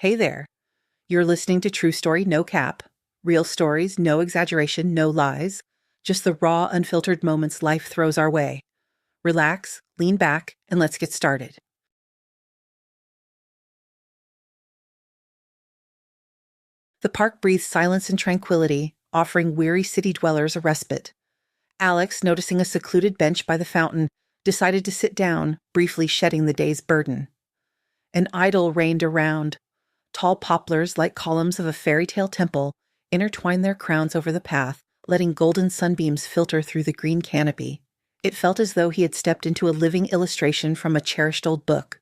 Hey there. You're listening to True Story No Cap. Real stories, no exaggeration, no lies. Just the raw, unfiltered moments life throws our way. Relax, lean back, and let's get started. The park breathes silence and tranquility, offering weary city dwellers a respite. Alex, noticing a secluded bench by the fountain, decided to sit down, briefly shedding the day's burden. An idyll reigned around. Tall poplars, like columns of a fairy tale temple, intertwined their crowns over the path, letting golden sunbeams filter through the green canopy. It felt as though he had stepped into a living illustration from a cherished old book.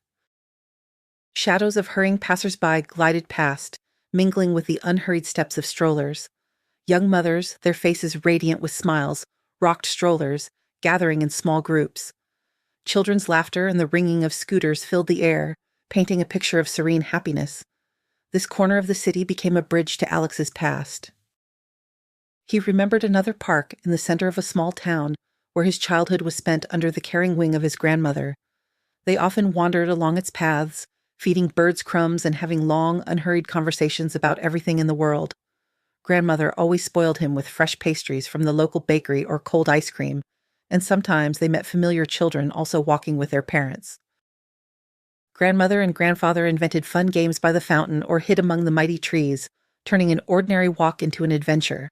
Shadows of hurrying passers-by glided past, mingling with the unhurried steps of strollers. Young mothers, their faces radiant with smiles, rocked strollers, gathering in small groups. Children's laughter and the ringing of scooters filled the air, painting a picture of serene happiness. This corner of the city became a bridge to Alex's past. He remembered another park in the center of a small town where his childhood was spent under the caring wing of his grandmother. They often wandered along its paths, feeding birds crumbs and having long, unhurried conversations about everything in the world. Grandmother always spoiled him with fresh pastries from the local bakery or cold ice cream, and sometimes they met familiar children also walking with their parents. Grandmother and grandfather invented fun games by the fountain or hid among the mighty trees, turning an ordinary walk into an adventure.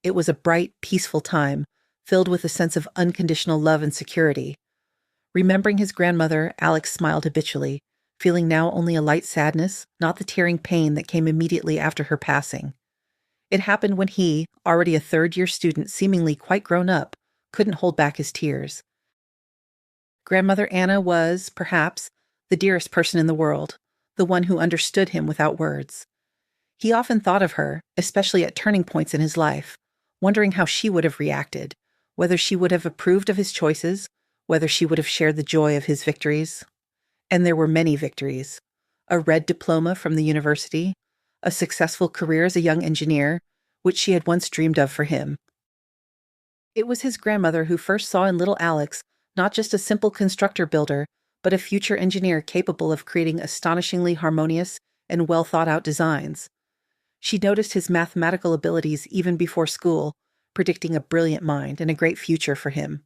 It was a bright, peaceful time, filled with a sense of unconditional love and security. Remembering his grandmother, Alex smiled habitually, feeling now only a light sadness, not the tearing pain that came immediately after her passing. It happened when he, already a third-year student seemingly quite grown up, couldn't hold back his tears. Grandmother Anna was, perhaps, the dearest person in the world, the one who understood him without words. He often thought of her, especially at turning points in his life, wondering how she would have reacted, whether she would have approved of his choices, whether she would have shared the joy of his victories. And there were many victories. A red diploma from the university, a successful career as a young engineer, which she had once dreamed of for him. It was his grandmother who first saw in little Alex not just a simple constructor-builder, but a future engineer capable of creating astonishingly harmonious and well-thought-out designs. She noticed his mathematical abilities even before school, predicting a brilliant mind and a great future for him.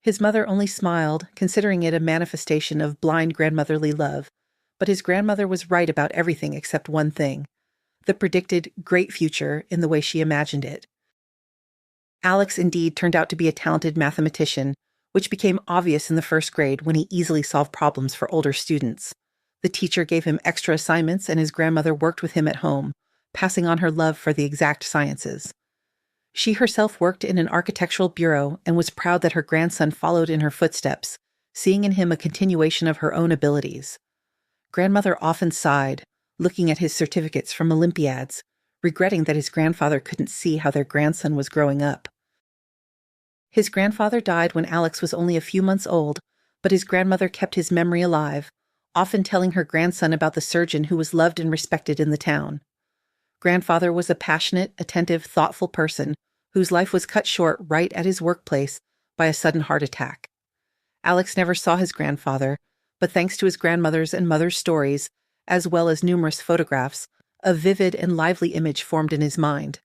His mother only smiled, considering it a manifestation of blind grandmotherly love, but his grandmother was right about everything except one thing: the predicted great future in the way she imagined it. Alex indeed turned out to be a talented mathematician, which became obvious in the first grade when he easily solved problems for older students. The teacher gave him extra assignments, and his grandmother worked with him at home, passing on her love for the exact sciences. She herself worked in an architectural bureau and was proud that her grandson followed in her footsteps, seeing in him a continuation of her own abilities. Grandmother often sighed, looking at his certificates from Olympiads, regretting that his grandfather couldn't see how their grandson was growing up. His grandfather died when Alex was only a few months old, but his grandmother kept his memory alive, often telling her grandson about the surgeon who was loved and respected in the town. Grandfather was a passionate, attentive, thoughtful person whose life was cut short right at his workplace by a sudden heart attack. Alex never saw his grandfather, but thanks to his grandmother's and mother's stories, as well as numerous photographs, a vivid and lively image formed in his mind.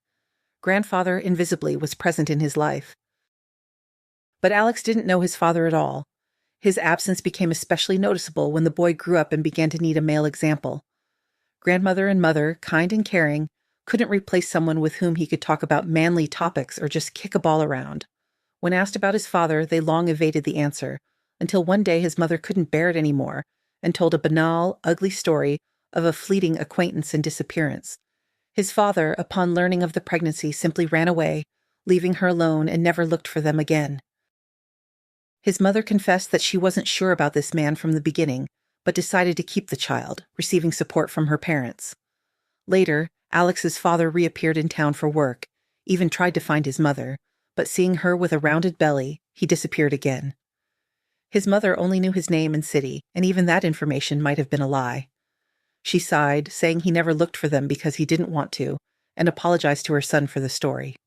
Grandfather, invisibly, was present in his life. But Alex didn't know his father at all. His absence became especially noticeable when the boy grew up and began to need a male example. Grandmother and mother, kind and caring, couldn't replace someone with whom he could talk about manly topics or just kick a ball around. When asked about his father, they long evaded the answer, until one day his mother couldn't bear it anymore and told a banal, ugly story of a fleeting acquaintance and disappearance. His father, upon learning of the pregnancy, simply ran away, leaving her alone, and never looked for them again. His mother confessed that she wasn't sure about this man from the beginning, but decided to keep the child, receiving support from her parents. Later, Alex's father reappeared in town for work, even tried to find his mother, but seeing her with a rounded belly, he disappeared again. His mother only knew his name and city, and even that information might have been a lie. She sighed, saying he never looked for them because he didn't want to, and apologized to her son for the story.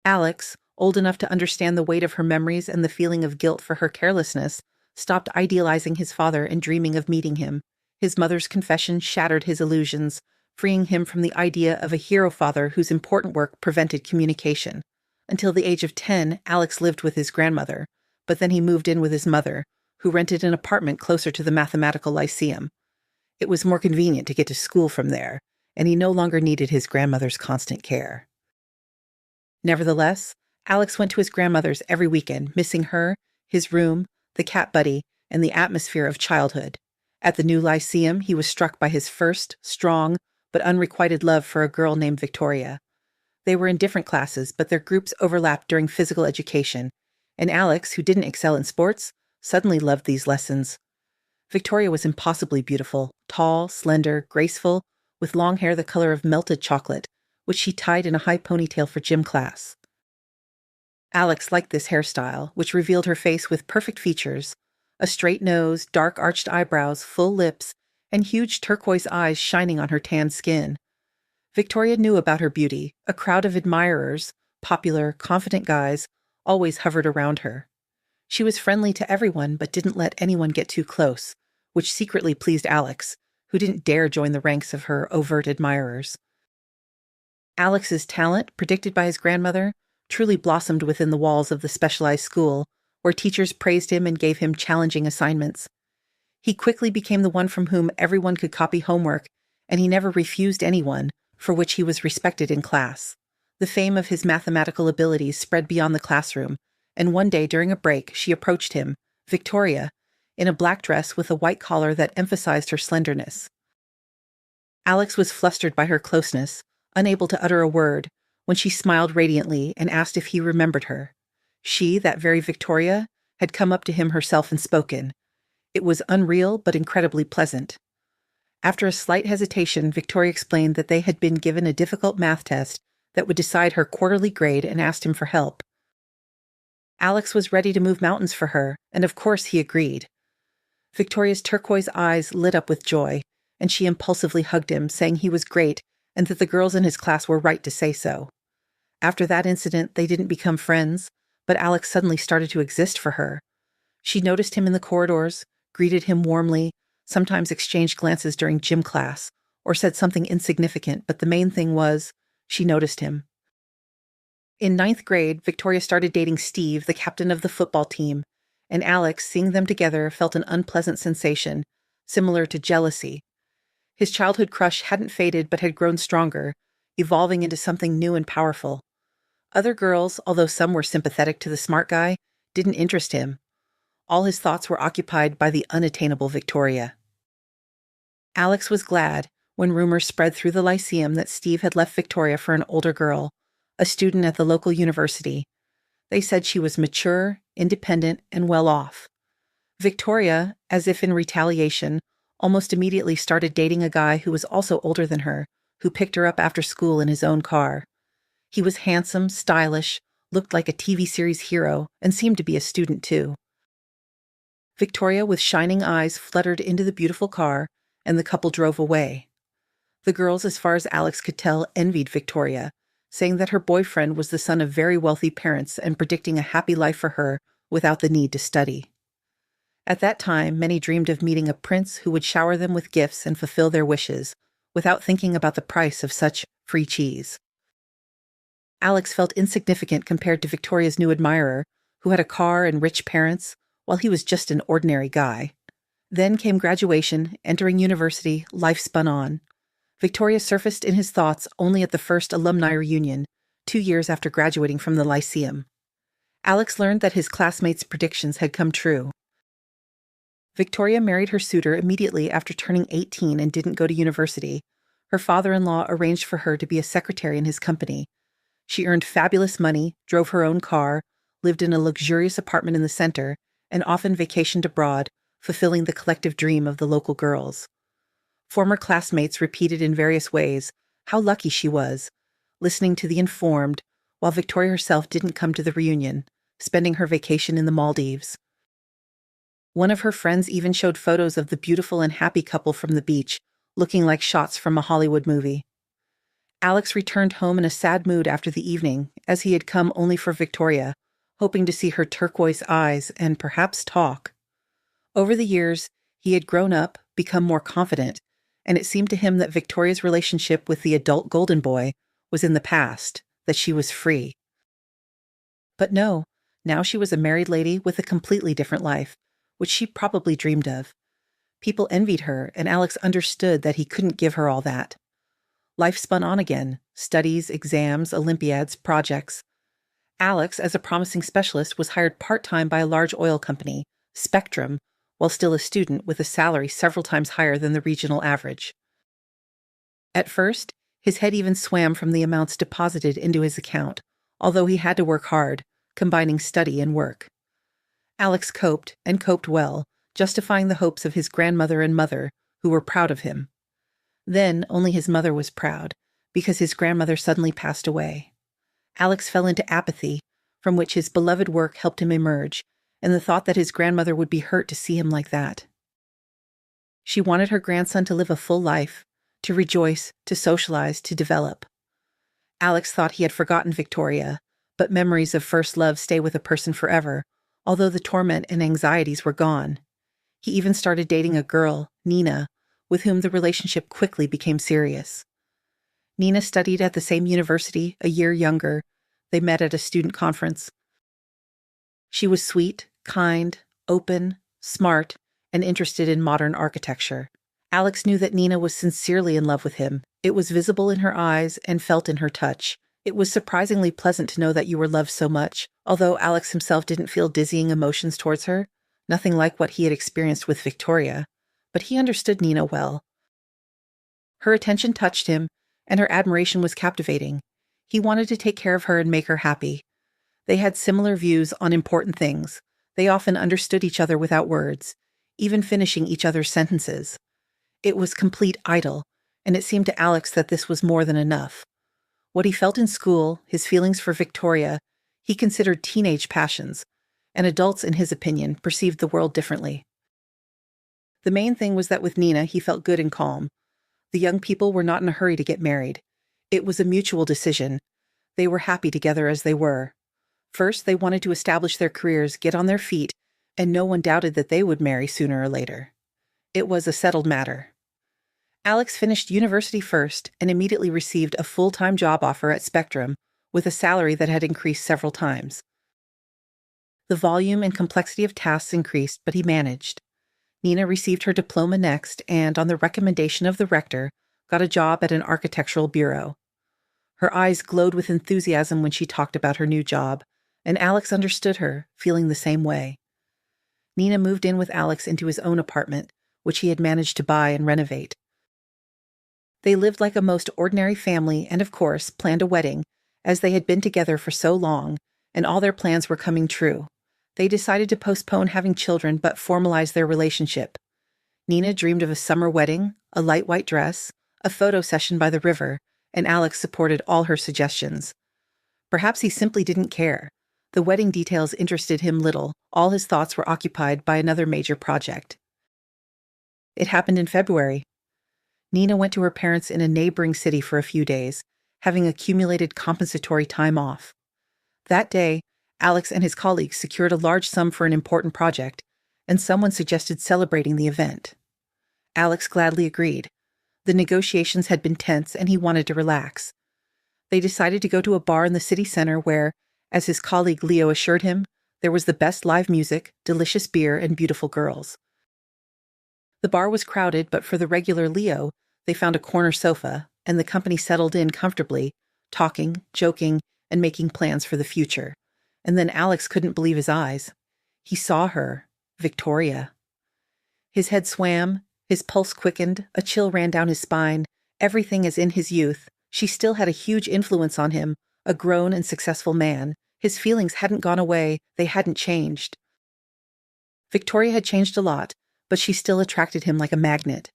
Alex, old enough to understand the weight of her memories and the feeling of guilt for her carelessness, stopped idealizing his father and dreaming of meeting him. His mother's confession shattered his illusions, freeing him from the idea of a hero father whose important work prevented communication. Until the age of 10, Alex lived with his grandmother, but then he moved in with his mother, who rented an apartment closer to the Mathematical Lyceum. It was more convenient to get to school from there, and he no longer needed his grandmother's constant care. Nevertheless, Alex went to his grandmother's every weekend, missing her, his room, the cat Buddy, and the atmosphere of childhood. At the new Lyceum, he was struck by his first, strong, but unrequited love for a girl named Victoria. They were in different classes, but their groups overlapped during physical education, and Alex, who didn't excel in sports, suddenly loved these lessons. Victoria was impossibly beautiful, tall, slender, graceful, with long hair the color of melted chocolate, which she tied in a high ponytail for gym class. Alex liked this hairstyle, which revealed her face with perfect features: a straight nose, dark arched eyebrows, full lips, and huge turquoise eyes shining on her tanned skin. Victoria knew about her beauty. A crowd of admirers, popular, confident guys, always hovered around her. She was friendly to everyone but didn't let anyone get too close, which secretly pleased Alex, who didn't dare join the ranks of her overt admirers. Alex's talent, predicted by his grandmother, truly blossomed within the walls of the specialized school, where teachers praised him and gave him challenging assignments. He quickly became the one from whom everyone could copy homework, and he never refused anyone, for which he was respected in class. The fame of his mathematical abilities spread beyond the classroom, and one day during a break she approached him, Victoria, in a black dress with a white collar that emphasized her slenderness. Alex was flustered by her closeness, unable to utter a word, when she smiled radiantly and asked if he remembered her. She, that very Victoria, had come up to him herself and spoken. It was unreal but incredibly pleasant. After a slight hesitation, Victoria explained that they had been given a difficult math test that would decide her quarterly grade and asked him for help. Alex was ready to move mountains for her, and of course he agreed. Victoria's turquoise eyes lit up with joy, and she impulsively hugged him, saying he was great and that the girls in his class were right to say so. After that incident, they didn't become friends, but Alex suddenly started to exist for her. She noticed him in the corridors, greeted him warmly, sometimes exchanged glances during gym class, or said something insignificant, but the main thing was, she noticed him. In 9th grade, Victoria started dating Steve, the captain of the football team, and Alex, seeing them together, felt an unpleasant sensation, similar to jealousy. His childhood crush hadn't faded but had grown stronger, evolving into something new and powerful. Other girls, although some were sympathetic to the smart guy, didn't interest him. All his thoughts were occupied by the unattainable Victoria. Alex was glad when rumors spread through the Lyceum that Steve had left Victoria for an older girl, a student at the local university. They said she was mature, independent, and well off. Victoria, as if in retaliation, almost immediately started dating a guy who was also older than her, who picked her up after school in his own car. He was handsome, stylish, looked like a TV series hero, and seemed to be a student too. Victoria, with shining eyes, fluttered into the beautiful car, and the couple drove away. The girls, as far as Alex could tell, envied Victoria, saying that her boyfriend was the son of very wealthy parents and predicting a happy life for her without the need to study. At that time, many dreamed of meeting a prince who would shower them with gifts and fulfill their wishes, without thinking about the price of such free cheese. Alex felt insignificant compared to Victoria's new admirer, who had a car and rich parents, while he was just an ordinary guy. Then came graduation, entering university, life spun on. Victoria surfaced in his thoughts only at the first alumni reunion, 2 years after graduating from the Lyceum. Alex learned that his classmates' predictions had come true. Victoria married her suitor immediately after turning 18 and didn't go to university. Her father-in-law arranged for her to be a secretary in his company. She earned fabulous money, drove her own car, lived in a luxurious apartment in the center, and often vacationed abroad, fulfilling the collective dream of the local girls. Former classmates repeated in various ways how lucky she was, listening to the informed, while Victoria herself didn't come to the reunion, spending her vacation in the Maldives. One of her friends even showed photos of the beautiful and happy couple from the beach, looking like shots from a Hollywood movie. Alex returned home in a sad mood after the evening, as he had come only for Victoria, hoping to see her turquoise eyes and perhaps talk. Over the years, he He had grown up, become more confident, and it seemed to him that Victoria's relationship with the adult golden boy was in the past, that she was free. But no, now she was a married lady with a completely different life, which she probably dreamed of. People envied her, and Alex understood that he couldn't give her all that. Life spun on again: studies, exams, Olympiads, projects. Alex, as a promising specialist, was hired part-time by a large oil company, Spectrum, while still a student with a salary several times higher than the regional average. At first, his head even swam from the amounts deposited into his account, although he had to work hard, combining study and work. Alex coped, and coped well, justifying the hopes of his grandmother and mother, who were proud of him. Then only his mother was proud, because his grandmother suddenly passed away. Alex fell into apathy, from which his beloved work helped him emerge, and the thought that his grandmother would be hurt to see him like that. She wanted her grandson to live a full life, to rejoice, to socialize, to develop. Alex thought he had forgotten Victoria, but memories of first love stay with a person forever, although the torment and anxieties were gone. He even started dating a girl, Nina, with whom the relationship quickly became serious. Nina studied at the same university, a year younger. They met at a student conference. She was sweet, kind, open, smart, and interested in modern architecture. Alex knew that Nina was sincerely in love with him. It was visible in her eyes and felt in her touch. It was surprisingly pleasant to know that you were loved so much, although Alex himself didn't feel dizzying emotions towards her, nothing like what he had experienced with Victoria. But he understood Nina well. Her attention touched him, and her admiration was captivating. He wanted to take care of her and make her happy. They had similar views on important things. They often understood each other without words, even finishing each other's sentences. It was complete idyll, and it seemed to Alex that this was more than enough. What he felt in school, his feelings for Victoria, he considered teenage passions, and adults, in his opinion, perceived the world differently. The main thing was that with Nina, he felt good and calm. The young people were not in a hurry to get married. It was a mutual decision. They were happy together as they were. First, they wanted to establish their careers, get on their feet, and no one doubted that they would marry sooner or later. It was a settled matter. Alex finished university first and immediately received a full-time job offer at Spectrum with a salary that had increased several times. The volume and complexity of tasks increased, but he managed. Nina received her diploma next and, on the recommendation of the rector, got a job at an architectural bureau. Her eyes glowed with enthusiasm when she talked about her new job, and Alex understood her, feeling the same way. Nina moved in with Alex into his own apartment, which he had managed to buy and renovate. They lived like a most ordinary family and, of course, planned a wedding, as they had been together for so long, and all their plans were coming true. They decided to postpone having children but formalize their relationship. Nina dreamed of a summer wedding, a light white dress, a photo session by the river, and Alex supported all her suggestions. Perhaps he simply didn't care. The wedding details interested him little. All his thoughts were occupied by another major project. It happened in February. Nina went to her parents in a neighboring city for a few days, having accumulated compensatory time off. That day, Alex and his colleagues secured a large sum for an important project, and someone suggested celebrating the event. Alex gladly agreed. The negotiations had been tense, and he wanted to relax. They decided to go to a bar in the city center where, as his colleague Leo assured him, there was the best live music, delicious beer, and beautiful girls. The bar was crowded, but for the regular Leo, they found a corner sofa, and the company settled in comfortably, talking, joking, and making plans for the future. And then Alex couldn't believe his eyes. He saw her, Victoria. His head swam, his pulse quickened, a chill ran down his spine, everything as in his youth. She still had a huge influence on him, a grown and successful man. His feelings hadn't gone away, they hadn't changed. Victoria had changed a lot, but she still attracted him like a magnet.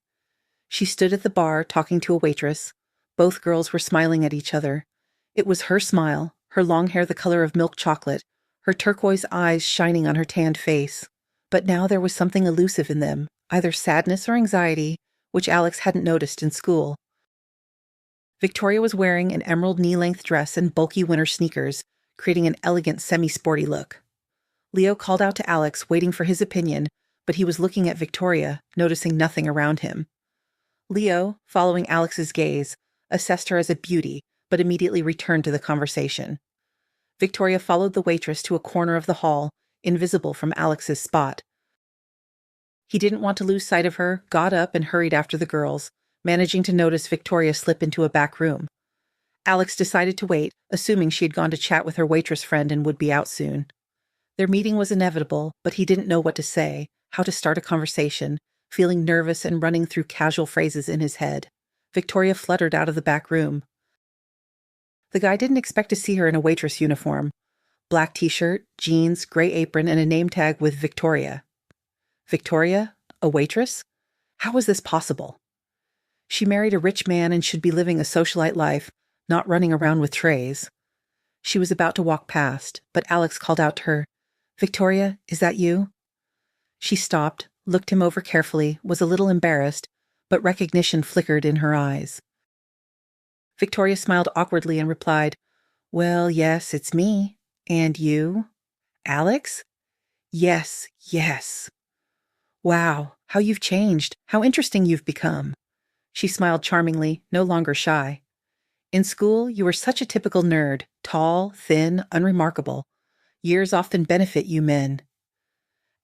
She stood at the bar talking to a waitress. Both girls were smiling at each other. It was her smile, her long hair the color of milk chocolate, her turquoise eyes shining on her tanned face. But now there was something elusive in them, either sadness or anxiety, which Alex hadn't noticed in school. Victoria was wearing an emerald knee-length dress and bulky winter sneakers, creating an elegant semi-sporty look. Leo called out to Alex, waiting for his opinion, but he was looking at Victoria, noticing nothing around him. Leo, following Alex's gaze, assessed her as a beauty, but immediately returned to the conversation. Victoria followed the waitress to a corner of the hall, invisible from Alex's spot. He didn't want to lose sight of her, got up and hurried after the girls, managing to notice Victoria slip into a back room. Alex decided to wait, assuming she had gone to chat with her waitress friend and would be out soon. Their meeting was inevitable, but he didn't know what to say, how to start a conversation, feeling nervous and running through casual phrases in his head. Victoria fluttered out of the back room. The guy didn't expect to see her in a waitress uniform. Black t-shirt, jeans, gray apron, and a name tag with Victoria. Victoria? A waitress? How was this possible? She married a rich man and should be living a socialite life, not running around with trays. She was about to walk past, but Alex called out to her, "Victoria, is that you?" She stopped, looked him over carefully, was a little embarrassed, but recognition flickered in her eyes. Victoria smiled awkwardly and replied, "Well, yes, it's me. And you? Alex?" "Yes, yes." "Wow, how you've changed. How interesting you've become." She smiled charmingly, no longer shy. "In school, you were such a typical nerd, tall, thin, unremarkable. Years often benefit you men."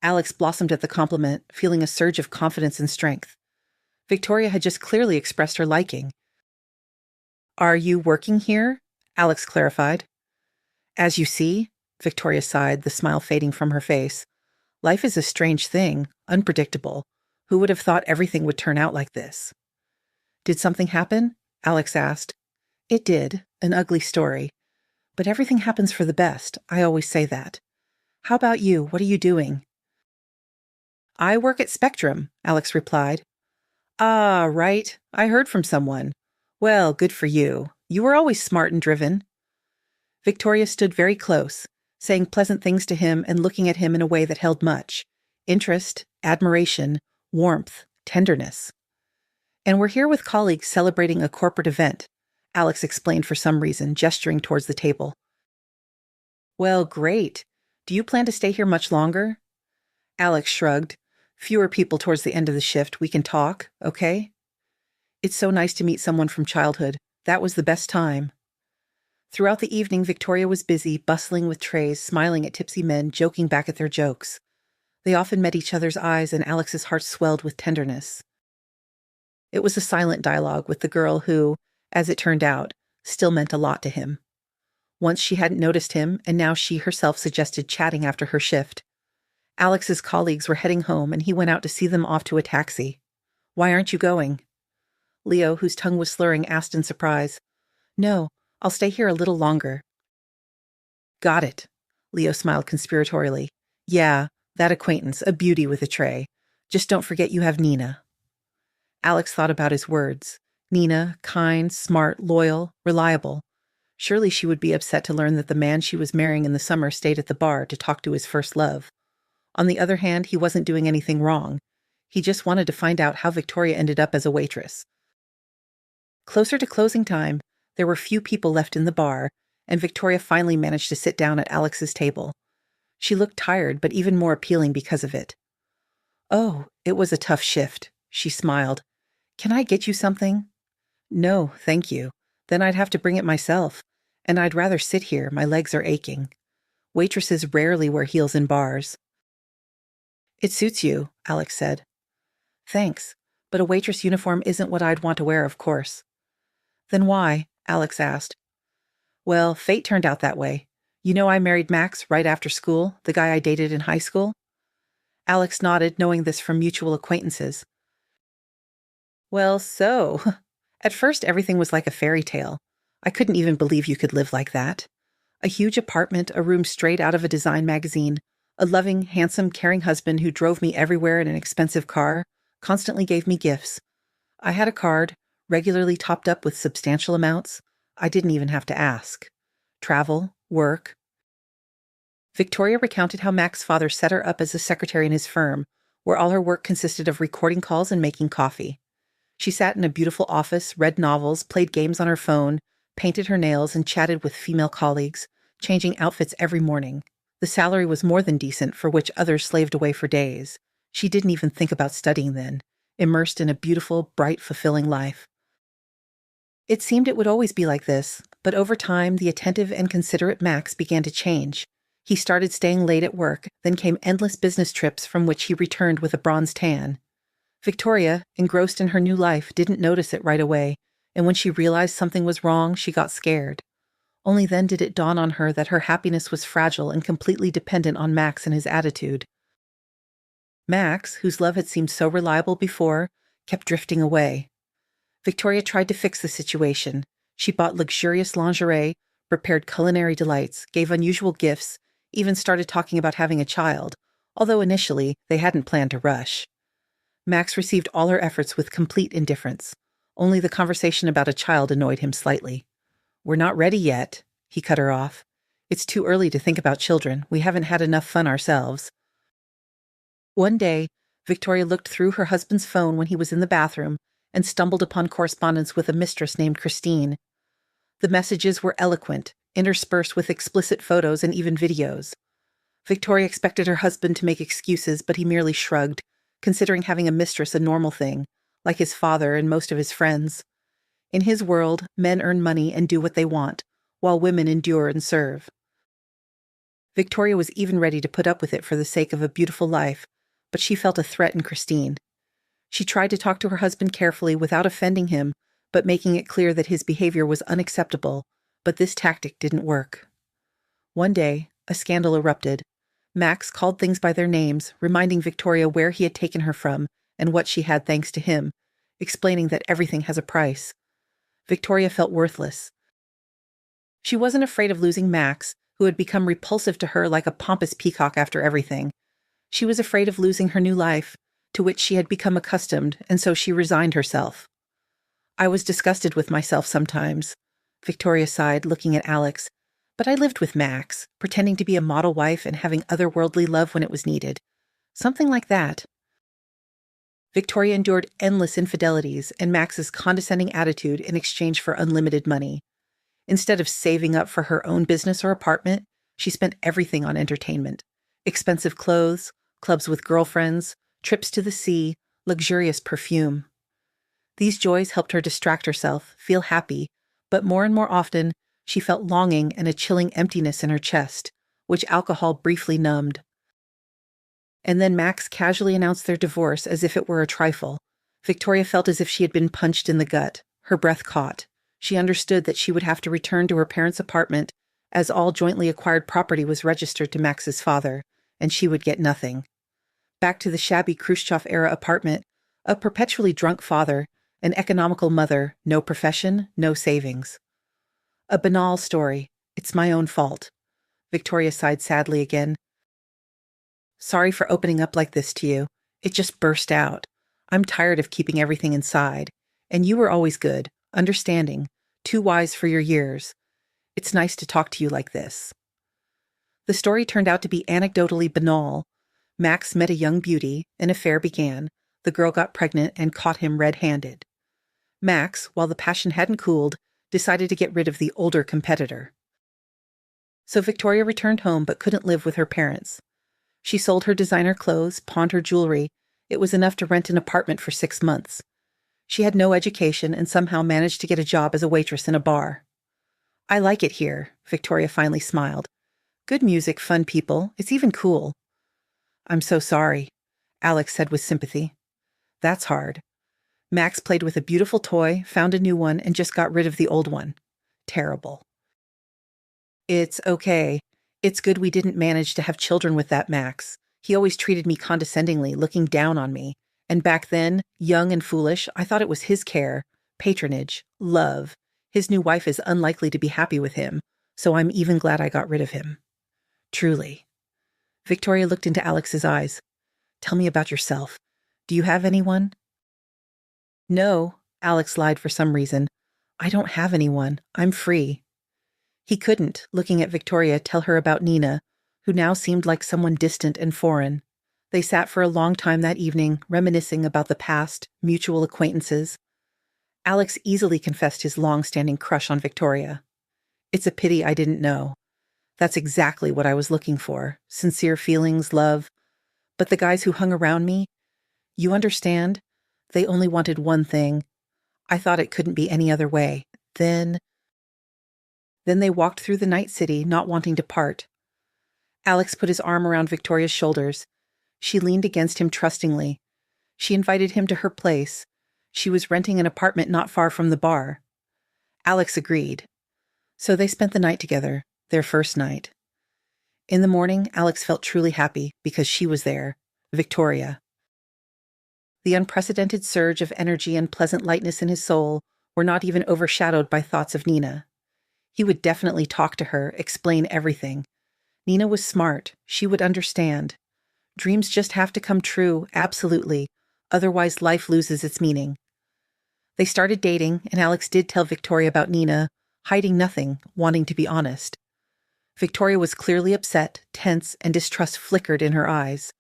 Alex blossomed at the compliment, feeling a surge of confidence and strength. Victoria had just clearly expressed her liking. "Are you working here?" Alex clarified. "As you see," Victoria sighed, the smile fading from her face. "Life is a strange thing, unpredictable. Who would have thought everything would turn out like this?" "Did something happen?" Alex asked. "It did, an ugly story. But everything happens for the best, I always say that. How about you? What are you doing?" "I work at Spectrum," Alex replied. "Ah, right. I heard from someone. Well, good for you. You were always smart and driven." Victoria stood very close, saying pleasant things to him and looking at him in a way that held much: interest, admiration, warmth, tenderness. "And we're here with colleagues celebrating a corporate event," Alex explained for some reason, gesturing towards the table. "Well, great. Do you plan to stay here much longer?" Alex shrugged. "Fewer people towards the end of the shift. We can talk, okay?" "It's so nice to meet someone from childhood. That was the best time." Throughout the evening, Victoria was busy, bustling with trays, smiling at tipsy men, joking back at their jokes. They often met each other's eyes, and Alex's heart swelled with tenderness. It was a silent dialogue with the girl who, as it turned out, still meant a lot to him. Once she hadn't noticed him, and now she herself suggested chatting after her shift. Alex's colleagues were heading home, and he went out to see them off to a taxi. "Why aren't you going?" Leo, whose tongue was slurring, asked in surprise. "No, I'll stay here a little longer." "Got it." Leo smiled conspiratorially. "Yeah, that acquaintance, a beauty with a tray. Just don't forget you have Nina." Alex thought about his words. Nina, kind, smart, loyal, reliable. Surely she would be upset to learn that the man she was marrying in the summer stayed at the bar to talk to his first love. On the other hand, he wasn't doing anything wrong. He just wanted to find out how Victoria ended up as a waitress. Closer to closing time, there were few people left in the bar, and Victoria finally managed to sit down at Alex's table. She looked tired, but even more appealing because of it. "Oh, it was a tough shift," she smiled. "Can I get you something?" "No, thank you. Then I'd have to bring it myself. And I'd rather sit here, my legs are aching. Waitresses rarely wear heels in bars." "It suits you," Alex said. "Thanks, but a waitress uniform isn't what I'd want to wear, of course." "Then why?" Alex asked. "Well, fate turned out that way. You know I married Max right after school, the guy I dated in high school?" Alex nodded, knowing this from mutual acquaintances. "Well, so, at first everything was like a fairy tale. I couldn't even believe you could live like that. A huge apartment, a room straight out of a design magazine, a loving, handsome, caring husband who drove me everywhere in an expensive car, constantly gave me gifts. I had a card, regularly topped up with substantial amounts. I didn't even have to ask. Travel, work." Victoria recounted how Mac's father set her up as a secretary in his firm, where all her work consisted of recording calls and making coffee. She sat in a beautiful office, read novels, played games on her phone, painted her nails, and chatted with female colleagues, changing outfits every morning. The salary was more than decent, for which others slaved away for days. She didn't even think about studying then, immersed in a beautiful, bright, fulfilling life. It seemed it would always be like this, but over time, the attentive and considerate Max began to change. He started staying late at work, then came endless business trips from which he returned with a bronze tan. Victoria, engrossed in her new life, didn't notice it right away, and when she realized something was wrong, she got scared. Only then did it dawn on her that her happiness was fragile and completely dependent on Max and his attitude. Max, whose love had seemed so reliable before, kept drifting away. Victoria tried to fix the situation. She bought luxurious lingerie, prepared culinary delights, gave unusual gifts, even started talking about having a child, although initially they hadn't planned to rush. Max received all her efforts with complete indifference. Only the conversation about a child annoyed him slightly. "We're not ready yet," he cut her off. "It's too early to think about children. We haven't had enough fun ourselves." One day, Victoria looked through her husband's phone when he was in the bathroom and stumbled upon correspondence with a mistress named Christine. The messages were eloquent, interspersed with explicit photos and even videos. Victoria expected her husband to make excuses, but he merely shrugged, considering having a mistress a normal thing, like his father and most of his friends. In his world, men earn money and do what they want, while women endure and serve. Victoria was even ready to put up with it for the sake of a beautiful life, but she felt a threat in Christine. She tried to talk to her husband carefully without offending him, but making it clear that his behavior was unacceptable, but this tactic didn't work. One day, a scandal erupted. Max called things by their names, reminding Victoria where he had taken her from and what she had thanks to him, explaining that everything has a price. Victoria felt worthless. She wasn't afraid of losing Max, who had become repulsive to her like a pompous peacock after everything. She was afraid of losing her new life, to which she had become accustomed, and so she resigned herself. "I was disgusted with myself sometimes," Victoria sighed, looking at Alex. "But I lived with Max, pretending to be a model wife and having otherworldly love when it was needed. Something like that." Victoria endured endless infidelities and Max's condescending attitude in exchange for unlimited money. Instead of saving up for her own business or apartment, she spent everything on entertainment. Expensive clothes, clubs with girlfriends, trips to the sea, luxurious perfume. These joys helped her distract herself, feel happy, but more and more often, she felt longing and a chilling emptiness in her chest, which alcohol briefly numbed. And then Max casually announced their divorce as if it were a trifle. Victoria felt as if she had been punched in the gut. Her breath caught. She understood that she would have to return to her parents' apartment, as all jointly acquired property was registered to Max's father, and she would get nothing. Back to the shabby Khrushchev-era apartment, a perpetually drunk father, an economical mother, no profession, no savings. A banal story. It's my own fault. Victoria sighed sadly again. "Sorry for opening up like this to you. It just burst out. I'm tired of keeping everything inside. And you were always good, understanding, too wise for your years. It's nice to talk to you like this." The story turned out to be anecdotally banal. Max met a young beauty, an affair began, the girl got pregnant and caught him red-handed. Max, while the passion hadn't cooled, decided to get rid of the older competitor. So Victoria returned home but couldn't live with her parents. She sold her designer clothes, pawned her jewelry. It was enough to rent an apartment for 6 months. She had no education and somehow managed to get a job as a waitress in a bar. "I like it here," Victoria finally smiled. "Good music, fun people. It's even cool." "I'm so sorry," Alex said with sympathy. "That's hard. Max played with a beautiful toy, found a new one, and just got rid of the old one. Terrible." "It's okay. It's good we didn't manage to have children with that Max. He always treated me condescendingly, looking down on me. And back then, young and foolish, I thought it was his care, patronage, love. His new wife is unlikely to be happy with him, so I'm even glad I got rid of him. Truly." Victoria looked into Alex's eyes. "Tell me about yourself. Do you have anyone?" "No," Alex lied for some reason. "I don't have anyone. I'm free." He couldn't, looking at Victoria, tell her about Nina, who now seemed like someone distant and foreign. They sat for a long time that evening, reminiscing about the past, mutual acquaintances. Alex easily confessed his long-standing crush on Victoria. "It's a pity I didn't know. That's exactly what I was looking for. Sincere feelings, love. But the guys who hung around me, you understand? They only wanted one thing. I thought it couldn't be any other way. Then they walked through the night city, not wanting to part. Alex put his arm around Victoria's shoulders. She leaned against him trustingly. She invited him to her place. She was renting an apartment not far from the bar. Alex agreed. So they spent the night together, their first night. In the morning, Alex felt truly happy because she was there, Victoria. The unprecedented surge of energy and pleasant lightness in his soul were not even overshadowed by thoughts of Nina. He would definitely talk to her, explain everything. Nina was smart. She would understand. Dreams just have to come true, absolutely. Otherwise, life loses its meaning. They started dating, and Alex did tell Victoria about Nina, hiding nothing, wanting to be honest. Victoria was clearly upset, tense, and distrust flickered in her eyes.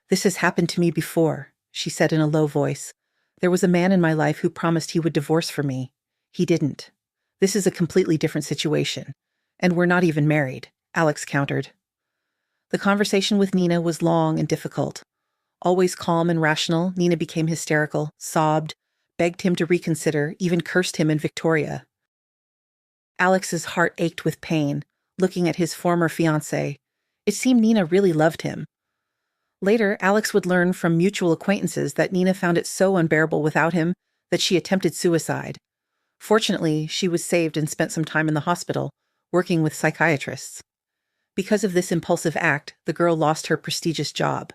"This has happened to me before," she said in a low voice. "There was a man in my life who promised he would divorce for me. He didn't. This is a completely different situation. And we're not even married," Alex countered. The conversation with Nina was long and difficult. Always calm and rational, Nina became hysterical, sobbed, begged him to reconsider, even cursed him and Victoria. Alex's heart ached with pain, looking at his former fiancée. It seemed Nina really loved him. Later, Alex would learn from mutual acquaintances that Nina found it so unbearable without him that she attempted suicide. Fortunately, she was saved and spent some time in the hospital, working with psychiatrists. Because of this impulsive act, the girl lost her prestigious job.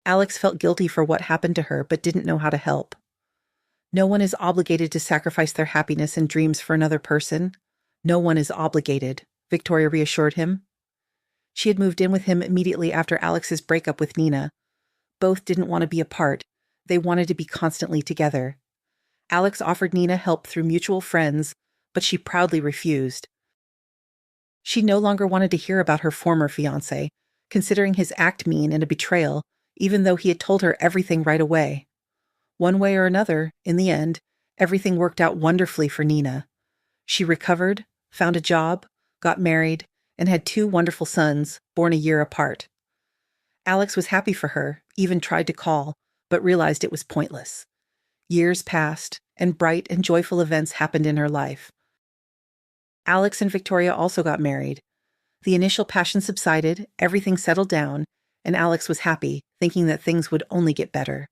Alex felt guilty for what happened to her, but didn't know how to help. No one is obligated to sacrifice their happiness and dreams for another person. No one is obligated, Victoria reassured him. She had moved in with him immediately after Alex's breakup with Nina. Both didn't want to be apart. They wanted to be constantly together. Alex offered Nina help through mutual friends, but she proudly refused. She no longer wanted to hear about her former fiancé, considering his act mean and a betrayal, even though he had told her everything right away. One way or another, in the end, everything worked out wonderfully for Nina. She recovered, found a job, got married, and had 2 wonderful sons, born a year apart. Alex was happy for her, even tried to call, but realized it was pointless. Years passed, and bright and joyful events happened in her life. Alex and Victoria also got married. The initial passion subsided, everything settled down, and Alex was happy, thinking that things would only get better.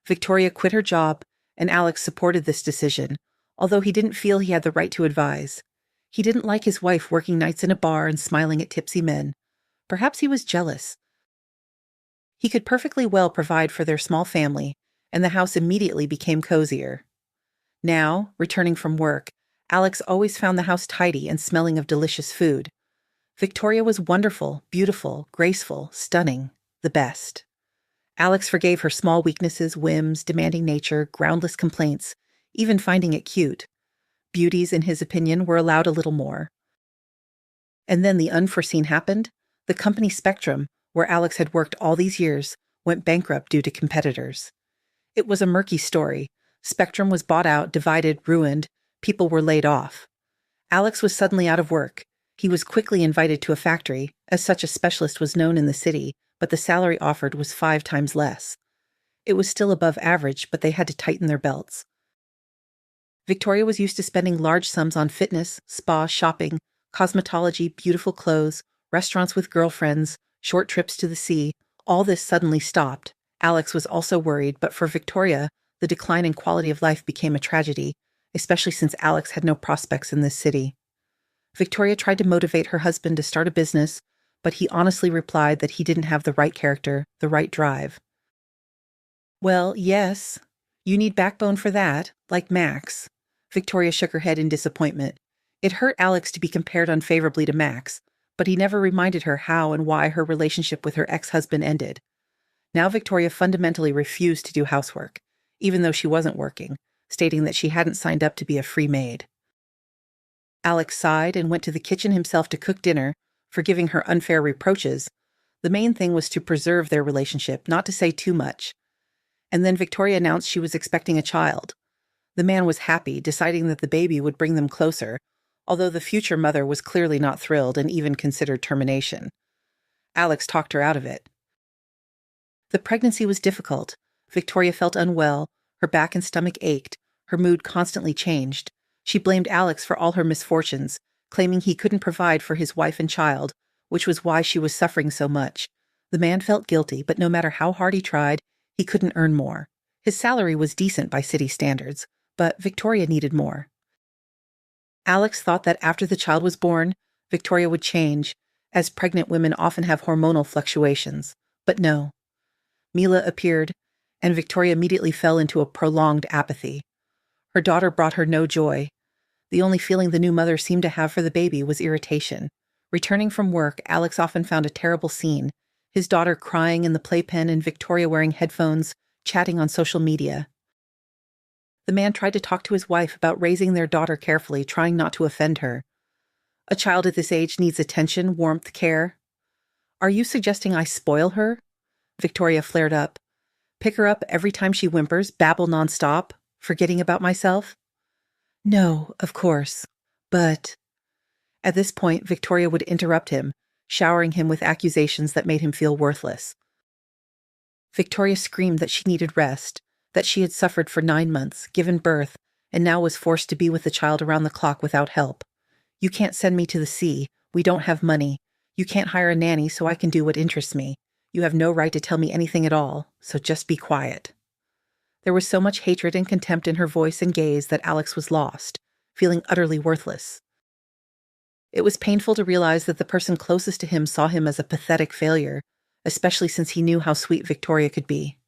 Victoria quit her job, and Alex supported this decision, although he didn't feel he had the right to advise. He didn't like his wife working nights in a bar and smiling at tipsy men. Perhaps he was jealous. He could perfectly well provide for their small family, and the house immediately became cozier. Now, returning from work, Alex always found the house tidy and smelling of delicious food. Victoria was wonderful, beautiful, graceful, stunning, the best. Alex forgave her small weaknesses, whims, demanding nature, groundless complaints, even finding it cute. Beauties, in his opinion, were allowed a little more. And then the unforeseen happened. The company Spectrum, where Alex had worked all these years, went bankrupt due to competitors. It was a murky story. Spectrum was bought out, divided, ruined. People were laid off. Alex was suddenly out of work. He was quickly invited to a factory, as such a specialist was known in the city, but the salary offered was 5 times less. It was still above average, but they had to tighten their belts. Victoria was used to spending large sums on fitness, spa, shopping, cosmetology, beautiful clothes, restaurants with girlfriends, short trips to the sea. All this suddenly stopped. Alex was also worried, but for Victoria, the decline in quality of life became a tragedy, especially since Alex had no prospects in this city. Victoria tried to motivate her husband to start a business, but he honestly replied that he didn't have the right character, the right drive. "Well, yes, you need backbone for that, like Max." Victoria shook her head in disappointment. It hurt Alex to be compared unfavorably to Max, but he never reminded her how and why her relationship with her ex-husband ended. Now Victoria fundamentally refused to do housework, even though she wasn't working, stating that she hadn't signed up to be a free maid. Alex sighed and went to the kitchen himself to cook dinner, forgiving her unfair reproaches. The main thing was to preserve their relationship, not to say too much. And then Victoria announced she was expecting a child. The man was happy, deciding that the baby would bring them closer, although the future mother was clearly not thrilled and even considered termination. Alex talked her out of it. The pregnancy was difficult. Victoria felt unwell, her back and stomach ached, her mood constantly changed. She blamed Alex for all her misfortunes, claiming he couldn't provide for his wife and child, which was why she was suffering so much. The man felt guilty, but no matter how hard he tried, he couldn't earn more. His salary was decent by city standards, but Victoria needed more. Alex thought that after the child was born, Victoria would change, as pregnant women often have hormonal fluctuations. But no. Mila appeared, and Victoria immediately fell into a prolonged apathy. Her daughter brought her no joy. The only feeling the new mother seemed to have for the baby was irritation. Returning from work, Alex often found a terrible scene: his daughter crying in the playpen and Victoria wearing headphones, chatting on social media. The man tried to talk to his wife about raising their daughter carefully, trying not to offend her. A child at this age needs attention, warmth, care. Are you suggesting I spoil her? Victoria flared up. Pick her up every time she whimpers, babble nonstop, forgetting about myself? No, of course. But... At this point, Victoria would interrupt him, showering him with accusations that made him feel worthless. Victoria screamed that she needed rest, that she had suffered for 9 months, given birth, and now was forced to be with the child around the clock without help. You can't send me to the sea. We don't have money. You can't hire a nanny so I can do what interests me. You have no right to tell me anything at all, so just be quiet. There was so much hatred and contempt in her voice and gaze that Alex was lost, feeling utterly worthless. It was painful to realize that the person closest to him saw him as a pathetic failure, especially since he knew how sweet Victoria could be.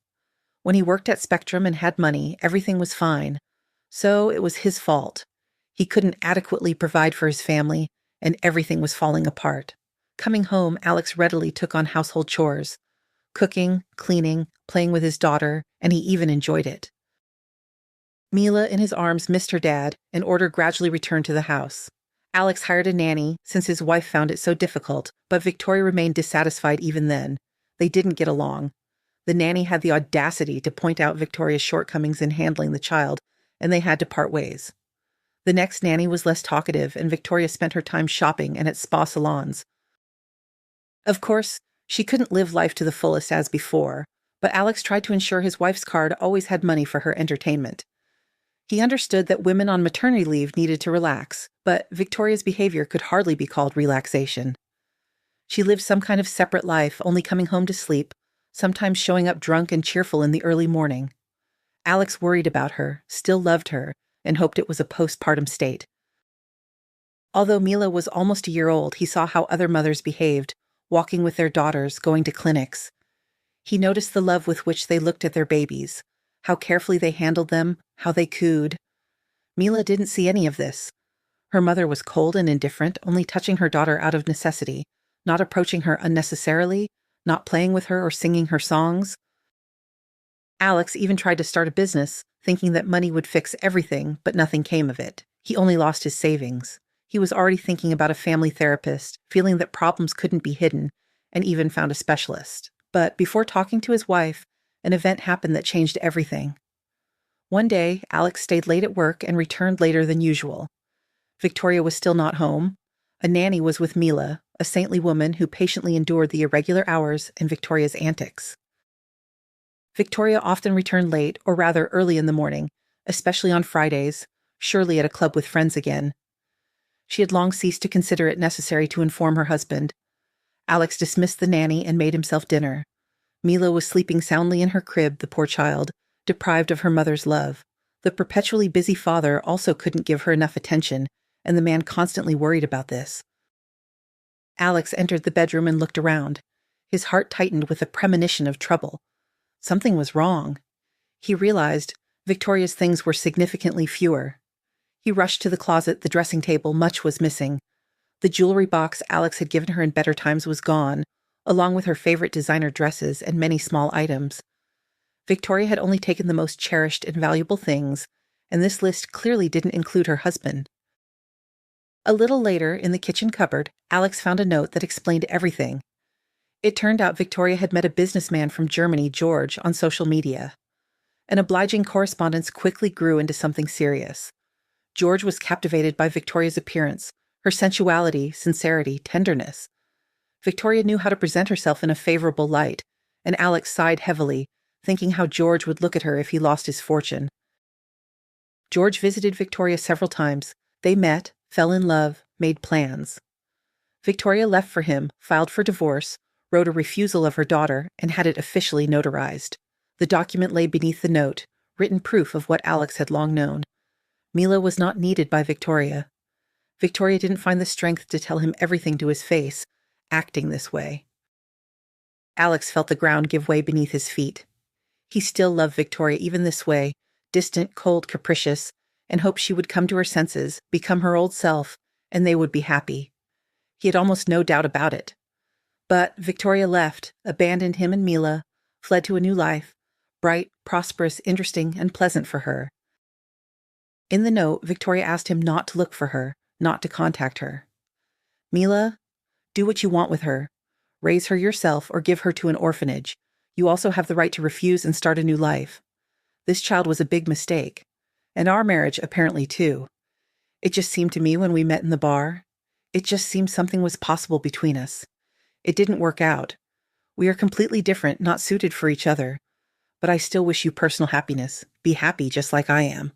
When he worked at Spectrum and had money, everything was fine. So it was his fault. He couldn't adequately provide for his family, and everything was falling apart. Coming home, Alex readily took on household chores. Cooking, cleaning, playing with his daughter, and he even enjoyed it. Mila, in his arms, missed her dad, and order gradually returned to the house. Alex hired a nanny, since his wife found it so difficult, but Victoria remained dissatisfied even then. They didn't get along. The nanny had the audacity to point out Victoria's shortcomings in handling the child, and they had to part ways. The next nanny was less talkative, and Victoria spent her time shopping and at spa salons. Of course, she couldn't live life to the fullest as before, but Alex tried to ensure his wife's card always had money for her entertainment. He understood that women on maternity leave needed to relax, but Victoria's behavior could hardly be called relaxation. She lived some kind of separate life, only coming home to sleep, sometimes showing up drunk and cheerful in the early morning. Alex worried about her, still loved her, and hoped it was a postpartum state. Although Mila was almost a year old, he saw how other mothers behaved, walking with their daughters, going to clinics. He noticed the love with which they looked at their babies, how carefully they handled them, how they cooed. Mila didn't see any of this. Her mother was cold and indifferent, only touching her daughter out of necessity, not approaching her unnecessarily, not playing with her or singing her songs. Alex even tried to start a business, thinking that money would fix everything, but nothing came of it. He only lost his savings. He was already thinking about a family therapist, feeling that problems couldn't be hidden, and even found a specialist. But before talking to his wife, an event happened that changed everything. One day, Alex stayed late at work and returned later than usual. Victoria was still not home. A nanny was with Mila, a saintly woman who patiently endured the irregular hours and Victoria's antics. Victoria often returned late, or rather early in the morning, especially on Fridays, surely at a club with friends again. She had long ceased to consider it necessary to inform her husband. Alex dismissed the nanny and made himself dinner. Mila was sleeping soundly in her crib, the poor child, deprived of her mother's love. The perpetually busy father also couldn't give her enough attention, and the man constantly worried about this. Alex entered the bedroom and looked around. His heart tightened with a premonition of trouble. Something was wrong. He realized Victoria's things were significantly fewer. He rushed to the closet, the dressing table, much was missing. The jewelry box Alex had given her in better times was gone, along with her favorite designer dresses and many small items. Victoria had only taken the most cherished and valuable things, and this list clearly didn't include her husband. A little later, in the kitchen cupboard, Alex found a note that explained everything. It turned out Victoria had met a businessman from Germany, George, on social media. An obliging correspondence quickly grew into something serious. George was captivated by Victoria's appearance, her sensuality, sincerity, tenderness. Victoria knew how to present herself in a favorable light, and Alex sighed heavily, thinking how George would look at her if he lost his fortune. George visited Victoria several times. They met, fell in love, made plans. Victoria left for him, filed for divorce, wrote a refusal of her daughter, and had it officially notarized. The document lay beneath the note, written proof of what Alex had long known. Mila was not needed by Victoria. Victoria didn't find the strength to tell him everything to his face, acting this way. Alex felt the ground give way beneath his feet. He still loved Victoria even this way, distant, cold, capricious, and hoped she would come to her senses, become her old self, and they would be happy. He had almost no doubt about it. But Victoria left, abandoned him and Mila, fled to a new life, bright, prosperous, interesting, and pleasant for her. In the note, Victoria asked him not to look for her, not to contact her. Mila, do what you want with her. Raise her yourself or give her to an orphanage. You also have the right to refuse and start a new life. This child was a big mistake. And our marriage, apparently, too. It just seemed to me when we met in the bar. It just seemed something was possible between us. It didn't work out. We are completely different, not suited for each other. But I still wish you personal happiness. Be happy just like I am.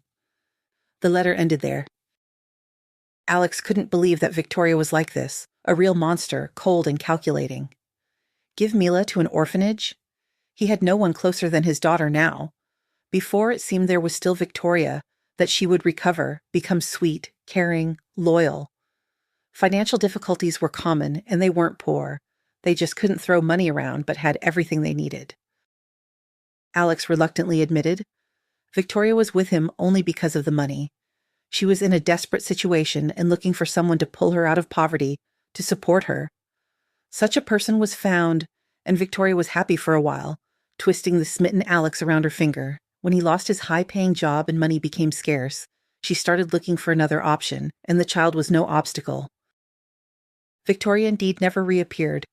The letter ended there. Alex couldn't believe that Victoria was like this, a real monster, cold and calculating. Give Mila to an orphanage? He had no one closer than his daughter now. Before, it seemed there was still Victoria, that she would recover, become sweet, caring, loyal. Financial difficulties were common, and they weren't poor. They just couldn't throw money around, but had everything they needed. Alex reluctantly admitted, Victoria was with him only because of the money. She was in a desperate situation and looking for someone to pull her out of poverty, to support her. Such a person was found, and Victoria was happy for a while, twisting the smitten Alex around her finger. When he lost his high-paying job and money became scarce, she started looking for another option, and the child was no obstacle. Victoria indeed never reappeared.